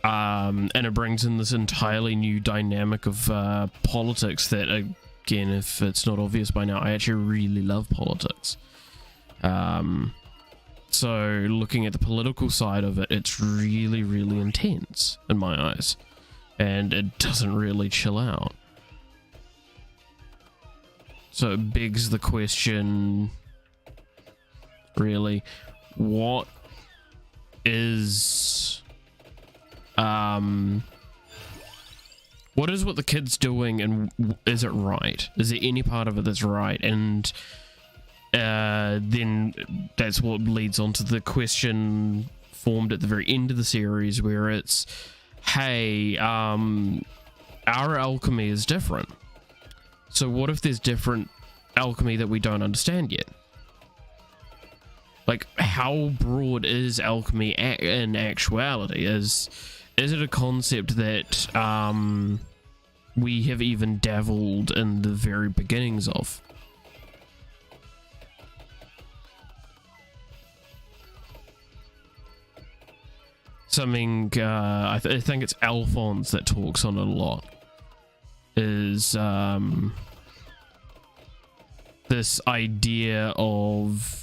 And it brings in this entirely new dynamic of politics that, again, if it's not obvious by now, I actually really love politics. So looking at the political side of it, it's really, really intense in my eyes, and it doesn't really chill out. So it begs the question, really, what is what the kid's doing, and is it right? Is there any part of it that's right? And then that's what leads on to the question formed at the very end of the series, where it's, hey, our alchemy is different. So what if there's different alchemy that we don't understand yet? Like, how broad is alchemy in actuality? Is it a concept that we have even dabbled in the very beginnings of? Something I think it's Alphonse that talks on it a lot, is this idea of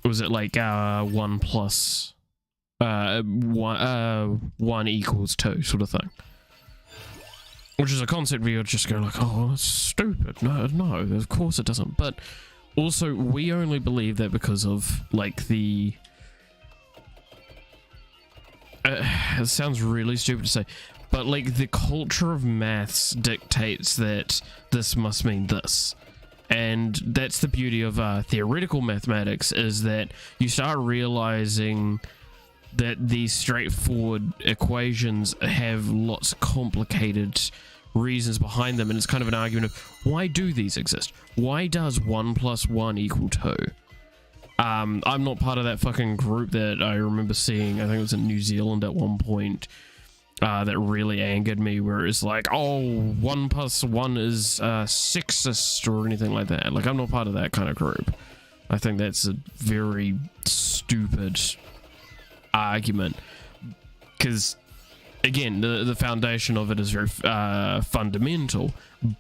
was it like 1 plus 1 equals 2 sort of thing, which is a concept where you're just go like, oh, that's stupid. No, of course it doesn't. But also, we only believe that because of, like, the... it sounds really stupid to say, but, like, the culture of maths dictates that this must mean this. And that's the beauty of theoretical mathematics, is that you start realizing that these straightforward equations have lots of complicated reasons behind them, and it's kind of an argument of, why do these exist? Why does 1 plus 1 equal 2? I'm not part of that fucking group that I remember seeing, I think it was in New Zealand at one point, that really angered me, where it's like, oh, 1 plus 1 is sexist or anything like that. Like, I'm not part of that kind of group. I think that's a very stupid argument, because again, the foundation of it is very fundamental,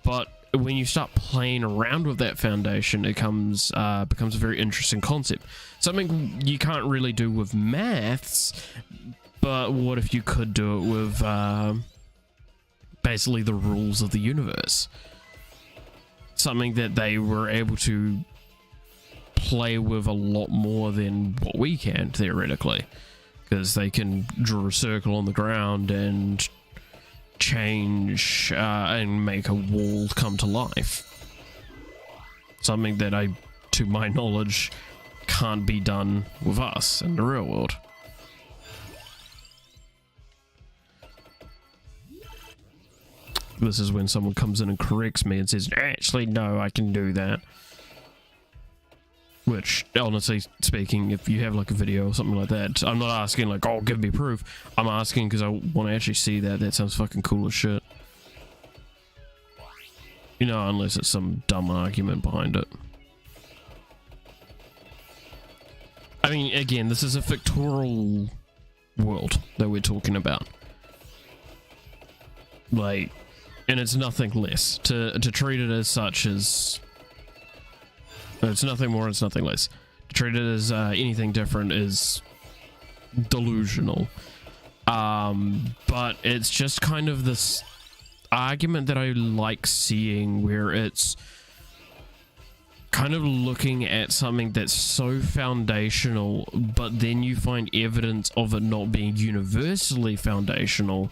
but when you start playing around with that foundation, it becomes a very interesting concept. Something you can't really do with maths, but what if you could do it with basically the rules of the universe? Something that they were able to play with a lot more than what we can, theoretically, because they can draw a circle on the ground and change and make a wall come to life. Something that to my knowledge, can't be done with us in the real world. This is when someone comes in and corrects me and says, actually, no, I can do that. Which, honestly speaking, if you have like a video or something like that, I'm not asking like, oh, give me proof. I'm asking because I want to actually see that. That sounds fucking cool as shit. You know, unless it's some dumb argument behind it. I mean, again, this is a fictorial world that we're talking about. Like, and it's nothing less. To treat it as such as... It's nothing more, it's nothing less. To treat it as anything different is delusional. But it's just kind of this argument that I like seeing, where it's kind of looking at something that's so foundational, but then you find evidence of it not being universally foundational.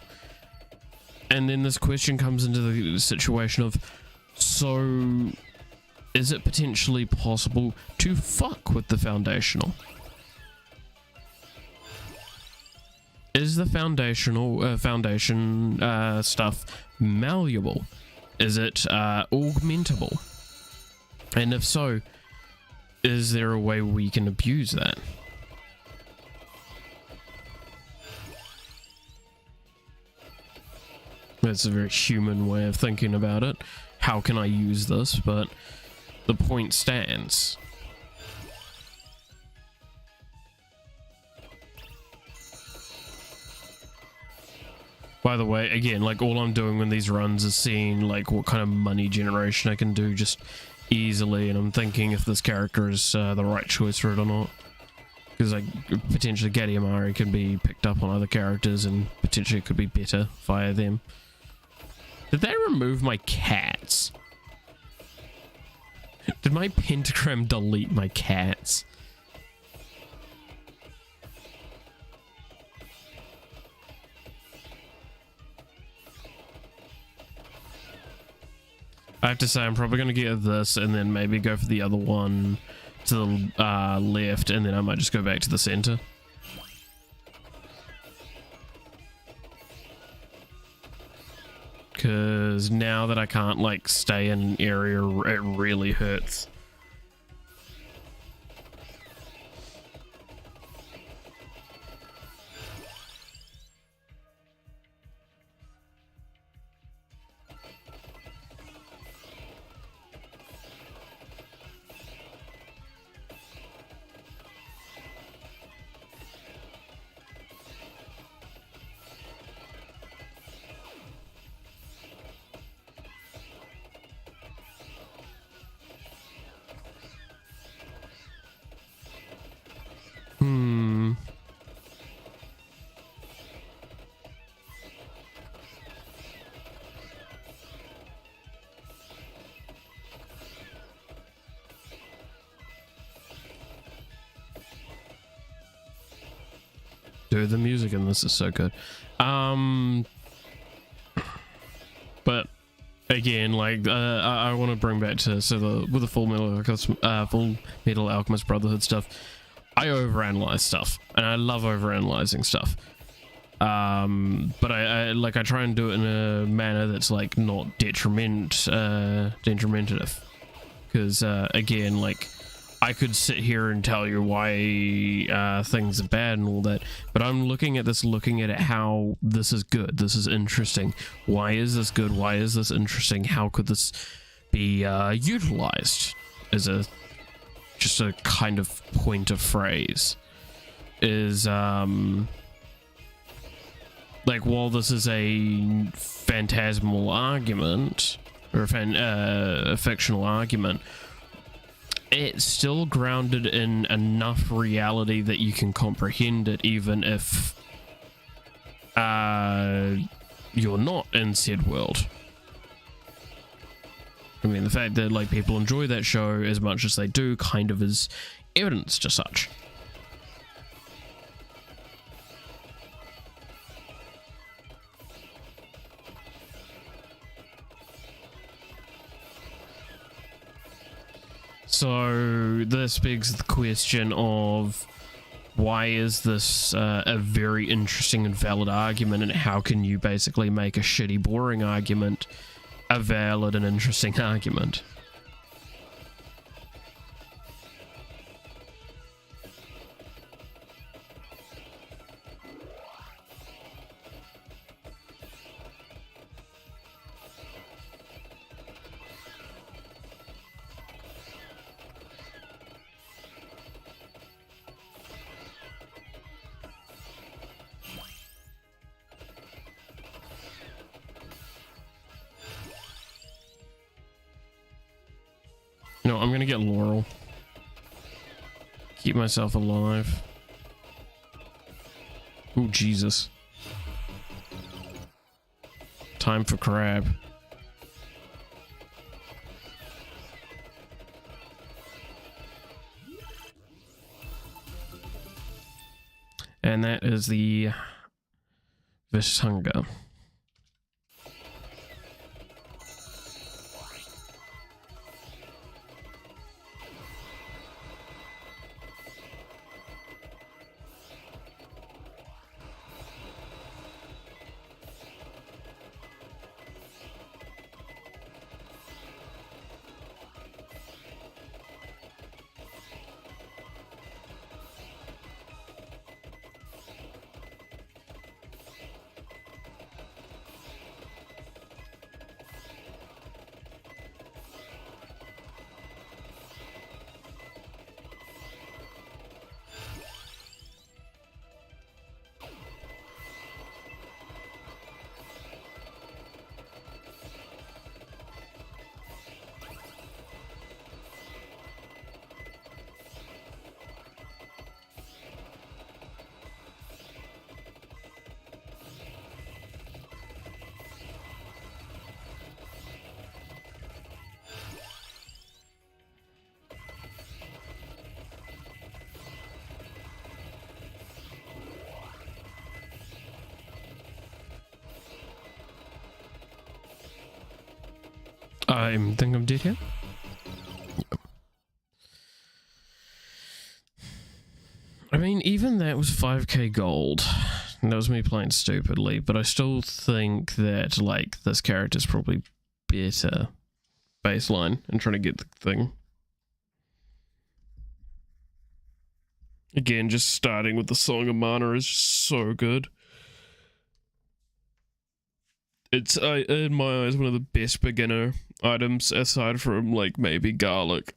And then this question comes into the situation of, so is it potentially possible to fuck with the foundational? Is the foundation stuff malleable? Is it augmentable? And if so, is there a way we can abuse that? That's a very human way of thinking about it. How can I use this? But the point stands. By the way, again, like, all I'm doing when these runs is seeing like what kind of money generation I can do just easily, and I'm thinking if this character is the right choice for it or not. Because like potentially Gaddy can be picked up on other characters, and potentially it could be better via them. Did they remove my cats? Did my pentagram delete my cats? I have to say, I'm probably going to get this and then maybe go for the other one to the left, and then I might just go back to the center. Because now that I can't like stay in an area, it really hurts. Dude, the music in this is so good. But again, like I want to bring back to with the Full Metal Alchemist Brotherhood stuff. I overanalyze stuff, and I love overanalyzing stuff. But I try and do it in a manner that's like not detrimentative, because again, like, I could sit here and tell you why things are bad and all that, but I'm looking at it how this is good, this is interesting. Why is this good? Why is this interesting? How could this be utilized as just a kind of point of phrase? Is like, while this is a phantasmal argument, or a fictional argument, it's still grounded in enough reality that you can comprehend it, even if you're not in said world. I mean, the fact that, like, people enjoy that show as much as they do kind of is evidence to such. So this begs the question of, why is this a very interesting and valid argument, and how can you basically make a shitty, boring argument a valid and interesting argument? No, I'm gonna get Laurel. Keep myself alive. Ooh, Jesus. Time for crab. And that is the Vistunga. I think I'm dead here. I mean, even that was 5k gold. And that was me playing stupidly, but I still think that, like, this character's probably better baseline and trying to get the thing. Again, just starting with the Song of Mana is just so good. It's, in my eyes, one of the best beginner items, aside from, like, maybe garlic.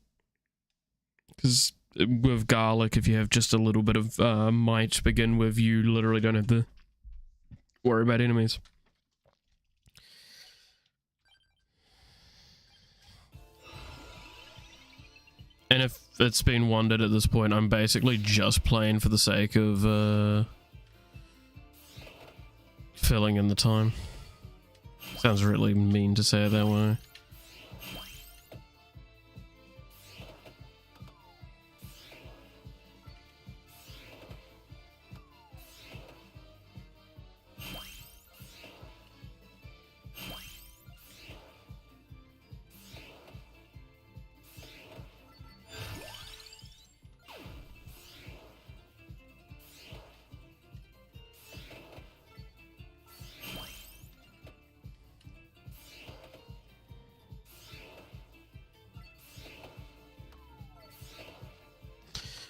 Because with garlic, if you have just a little bit of might to begin with, you literally don't have to worry about enemies. And if it's been wondered at this point, I'm basically just playing for the sake of filling in the time. Sounds really mean to say it that way.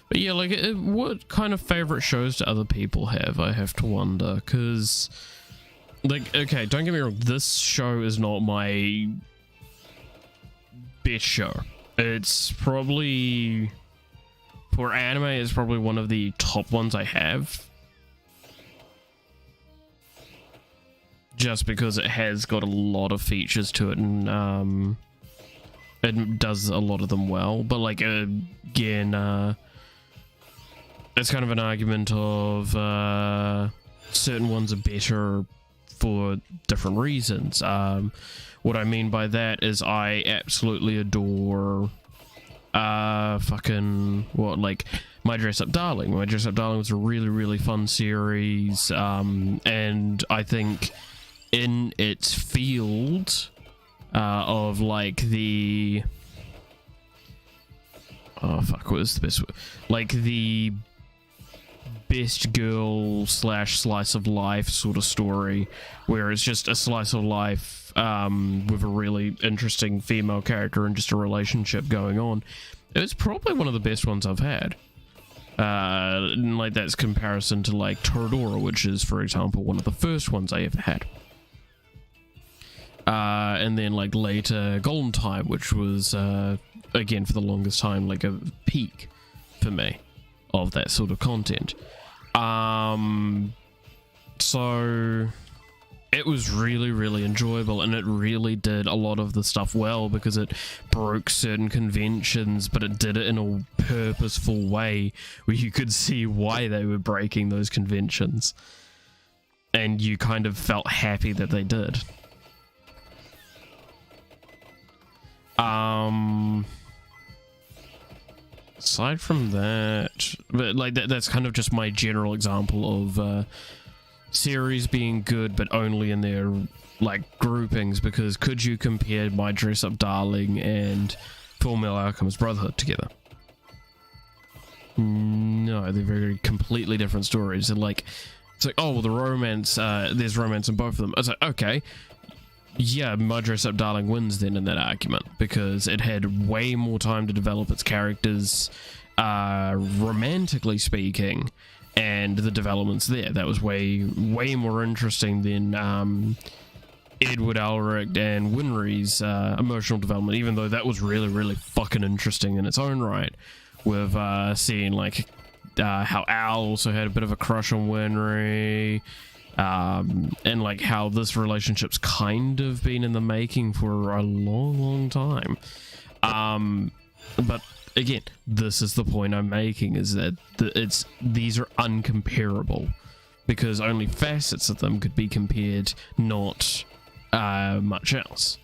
But yeah, like, what kind of favorite shows do other people have? I have to wonder, because, like, okay, don't get me wrong, this show is not my best show. It's probably, for anime, it's probably one of the top ones I have. just because it has got a lot of features to it, and it does a lot of them well. But like again, it's kind of an argument of certain ones are better for different reasons. What I mean by that is I absolutely adore like My Dress Up Darling. My Dress Up Darling was a really, really fun series, and I think in its field of like the what was the best, like the best girl / slice of life sort of story, where it's just a slice of life with a really interesting female character and just a relationship going on. It's probably one of the best ones I've had. Like that's comparison to like Toradora, which is, for example, one of the first ones I ever had. And then like later Golden Time, which was again for the longest time like a peak for me of that sort of content. So it was really, really enjoyable, and it really did a lot of the stuff well because it broke certain conventions, but it did it in a purposeful way where you could see why they were breaking those conventions, and you kind of felt happy that they did. Aside from that, but like that's kind of just my general example of series being good, but only in their like groupings. Because could you compare My Dress Up Darling and Fullmetal Alchemist Brotherhood together? No, they're very completely different stories. And like, it's like, oh well, the romance, there's romance in both of them. It's like, okay, yeah, My Dress Up Darling wins then in that argument because it had way more time to develop its characters, romantically speaking, and the developments there. That was way more interesting than Edward Elric and Winry's emotional development, even though that was really, really fucking interesting in its own right, with seeing like how Al also had a bit of a crush on Winry, and like how this relationship's kind of been in the making for a long time. But again, this is the point I'm making, is that these are uncomparable because only facets of them could be compared, not much else.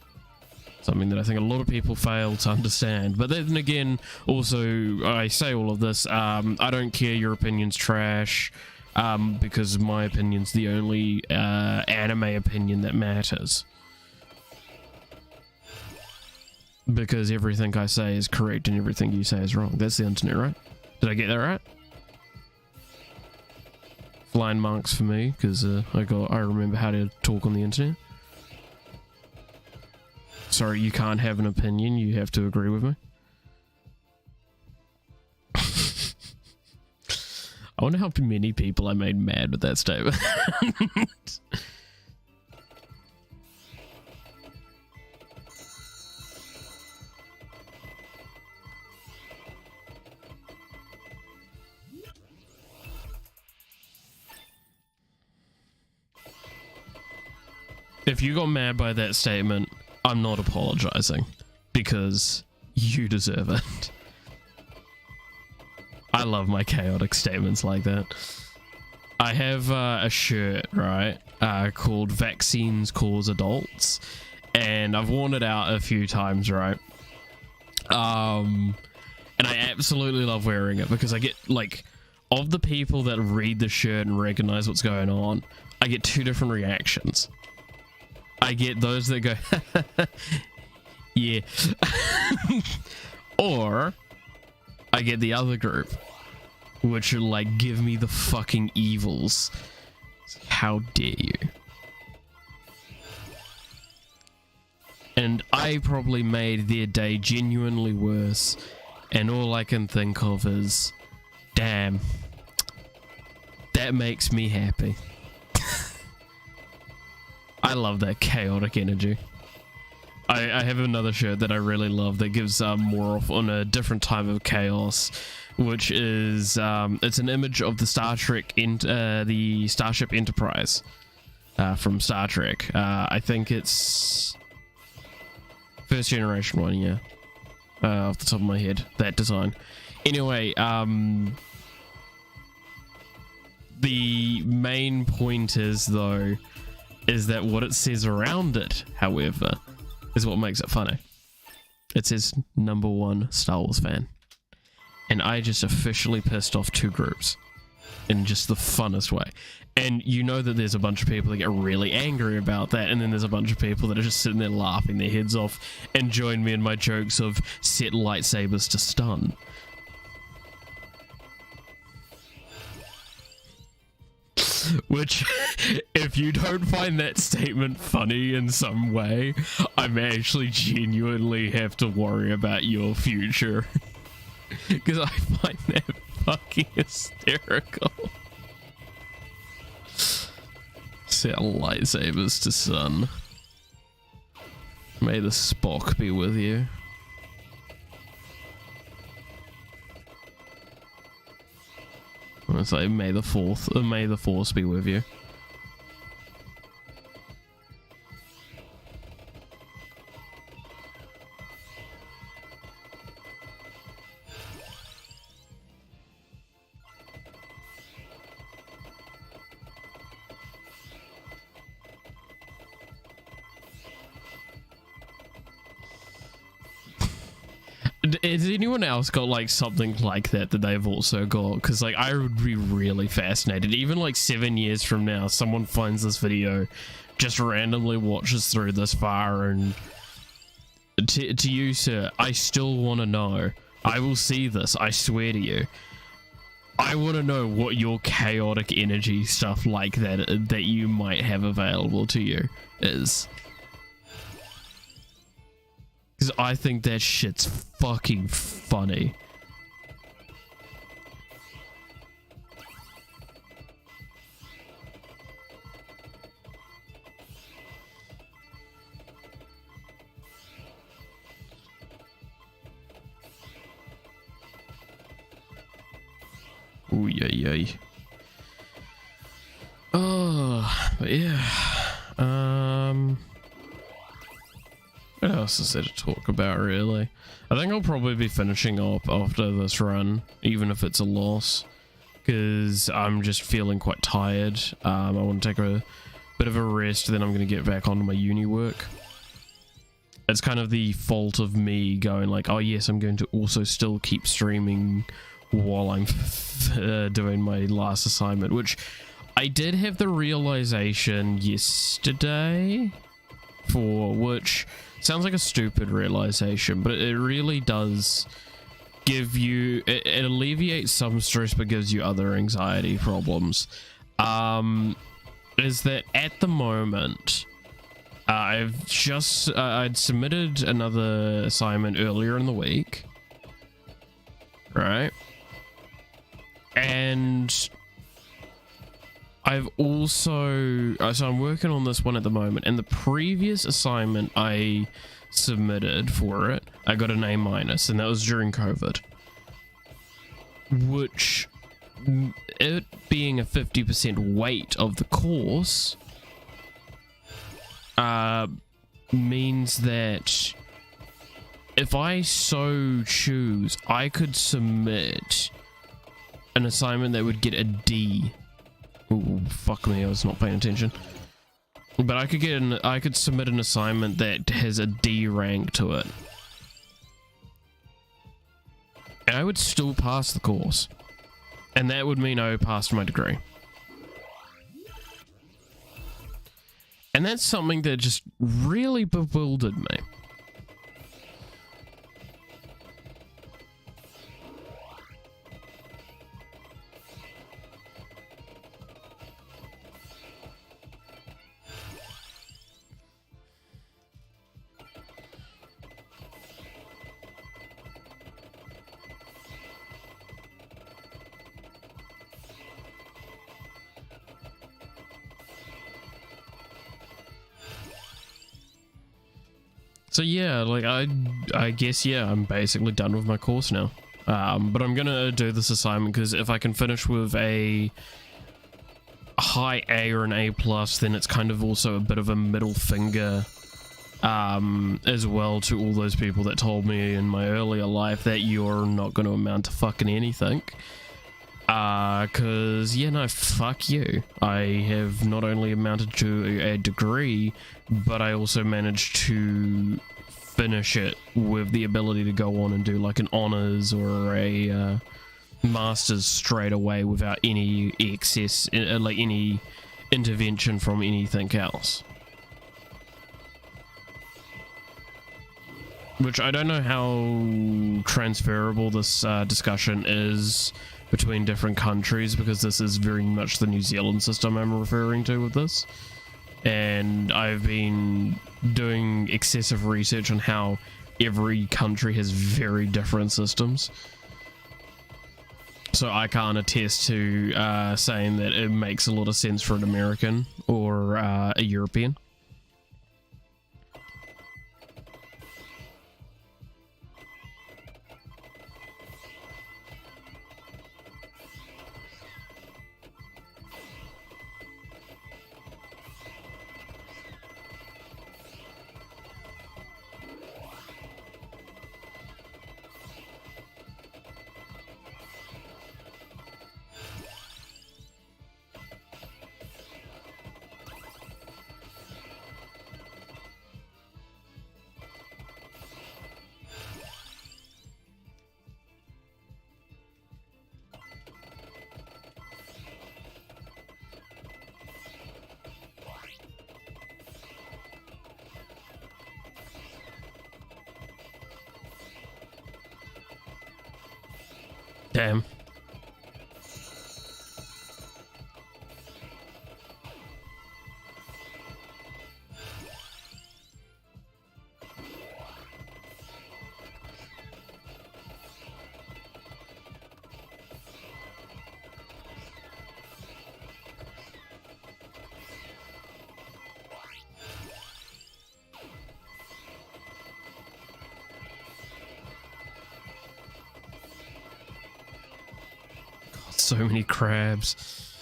Something that I think a lot of people fail to understand. But then again, also, I say all of this, I don't care, your opinion's trash, because my opinion's the only anime opinion that matters. Because everything I say is correct and everything you say is wrong. That's the internet, right? Did I get that right? Flying marks for me, because I remember how to talk on the internet. Sorry, you can't have an opinion, you have to agree with me. I wonder how many people I made mad with that statement. If you got mad by that statement, I'm not apologizing, because you deserve it. I love my chaotic statements like that. I have a shirt, right, called Vaccines Cause Adults, and I've worn it out a few times, right? And I absolutely love wearing it because I get, like, of the people that read the shirt and recognize what's going on, I get two different reactions. I get those that go, yeah. Or I get the other group, which are like, give me the fucking evils. How dare you? And I probably made their day genuinely worse, and all I can think of is, damn, that makes me happy. I love that chaotic energy. I have another shirt that I really love that gives more off on a different type of chaos, which is it's an image of the Star Trek the Starship Enterprise, from Star Trek. I think it's first generation one, yeah. Off the top of my head, that design. Anyway, the main point is though, is that what it says around it, however, is what makes it funny. It says #1 Star Wars fan. And I just officially pissed off 2 groups in just the funnest way. And you know that there's a bunch of people that get really angry about that, and then there's a bunch of people that are just sitting there laughing their heads off and join me in my jokes of set lightsabers to stun. Which, if you don't find that statement funny in some way, I may actually genuinely have to worry about your future. Because I find that fucking hysterical. Set lightsabers to sun. May the Spock be with you. It's like may the Force be with you. Has anyone else got like something like that they've also got? Because like I would be really fascinated. Even like 7 years from now, someone finds this video, just randomly watches through this far, and to you, sir, I still want to know. I will see this, I swear to you. I want to know what your chaotic energy stuff like that you might have available to you is. Because I think that shit's fucking funny. Ooh, yay. Oh, but yeah. What else is there to talk about, really? I think I'll probably be finishing up after this run, even if it's a loss, because I'm just feeling quite tired. I want to take a bit of a rest, then I'm going to get back onto my uni work. It's kind of the fault of me going like, oh yes, I'm going to also still keep streaming while I'm doing my last assignment, which I did have the realization yesterday, for which sounds like a stupid realization, but it really does give you, it alleviates some stress but gives you other anxiety problems. Is that at the moment, I'd submitted another assignment earlier in the week, right? And I've also, so I'm working on this one at the moment, and the previous assignment I submitted for it, I got an A-, and that was during COVID. Which, it being a 50% weight of the course, means that if I so choose, I could submit an assignment that would get a D. Ooh, fuck me, I was not paying attention. But I could submit an assignment that has a D rank to it. And I would still pass the course. And that would mean I passed my degree. And that's something that just really bewildered me. So yeah, like I guess, yeah, I'm basically done with my course now. But I'm gonna do this assignment because if I can finish with a high A or an A plus, then it's kind of also a bit of a middle finger as well to all those people that told me in my earlier life that you're not going to amount to fucking anything. Cause yeah, no, fuck you. I have not only amounted to a degree, but I also managed to finish it with the ability to go on and do like an honors or a master's straight away without any excess, like any intervention from anything else. Which I don't know how transferable this discussion is between different countries, because this is very much the New Zealand system I'm referring to with this. And I've been doing excessive research on how every country has very different systems. So I can't attest to saying that it makes a lot of sense for an American or a European. Damn. So many crabs.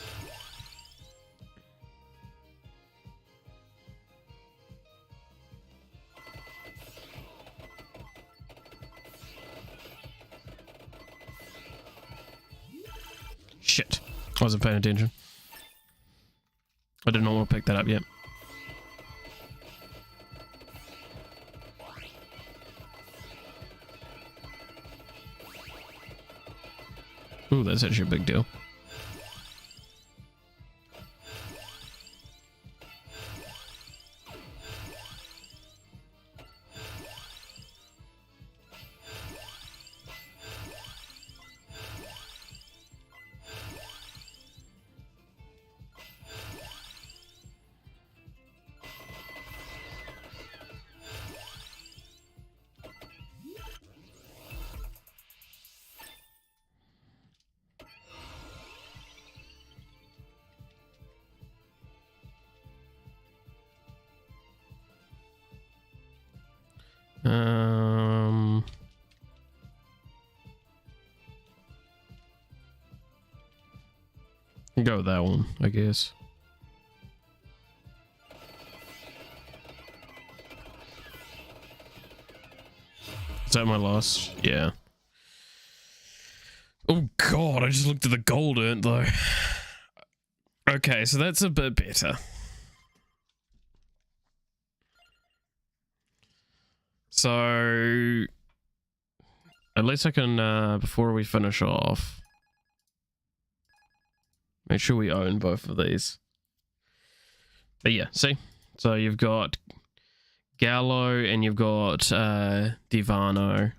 Shit. I wasn't paying attention. I did not want to pick that up yet. Ooh, that's actually a big deal. Go with that one, I guess. Is that my loss? Yeah. Oh god, I just looked at the gold earned though. Okay, so that's a bit better. So at least I can, before we finish off, make sure we own both of these. But yeah, see? So you've got Gallow and you've got Divano,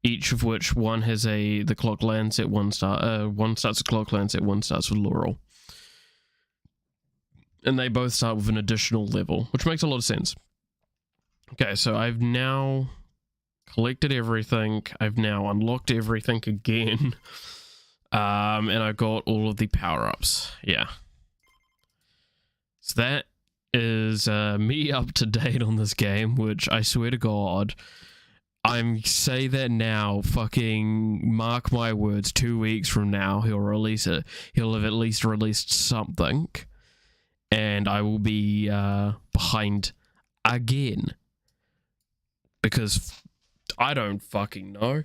each of which one has the clock lands at one starts with clock lands at one starts with Laurel. And they both start with an additional level, which makes a lot of sense. Okay, so I've now collected everything. I've now unlocked everything again. And I got all of the power-ups. Yeah. So that is me up to date on this game, which I swear to God, I'm say that now, fucking mark my words, 2 weeks from now he'll release it. He'll have at least released something, and I will be behind again. Because I don't fucking know.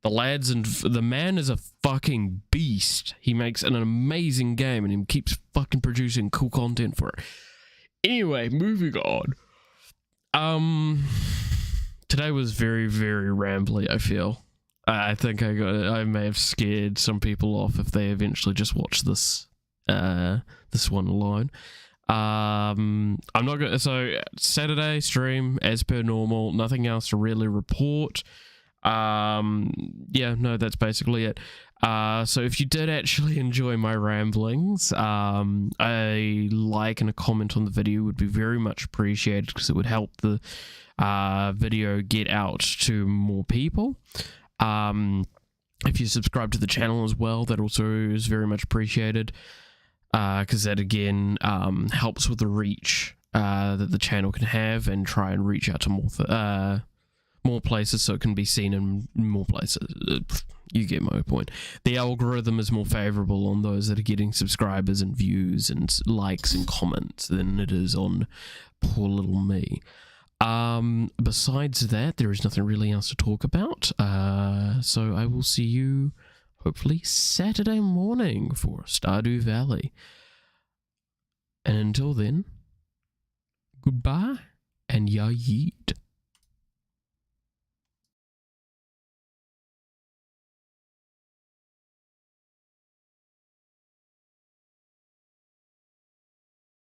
The man is a fucking beast. He makes an amazing game and he keeps fucking producing cool content for it. Anyway, moving on. Today was very, very rambly, I feel. I think I may have scared some people off if they eventually just watch this one alone. I'm not gonna. So Saturday stream as per normal. Nothing else to really report. Yeah, no, that's basically it. So if you did actually enjoy my ramblings, a like and a comment on the video would be very much appreciated because it would help the video get out to more people. If you subscribe to the channel as well, that also is very much appreciated. Because that again helps with the reach that the channel can have and try and reach out to more places so it can be seen in more places. You get my point. The algorithm is more favorable on those that are getting subscribers and views and likes and comments than it is on poor little me. Besides that, there is nothing really else to talk about. So I will see you hopefully Saturday morning for Stardew Valley. And until then, goodbye and ya yeet.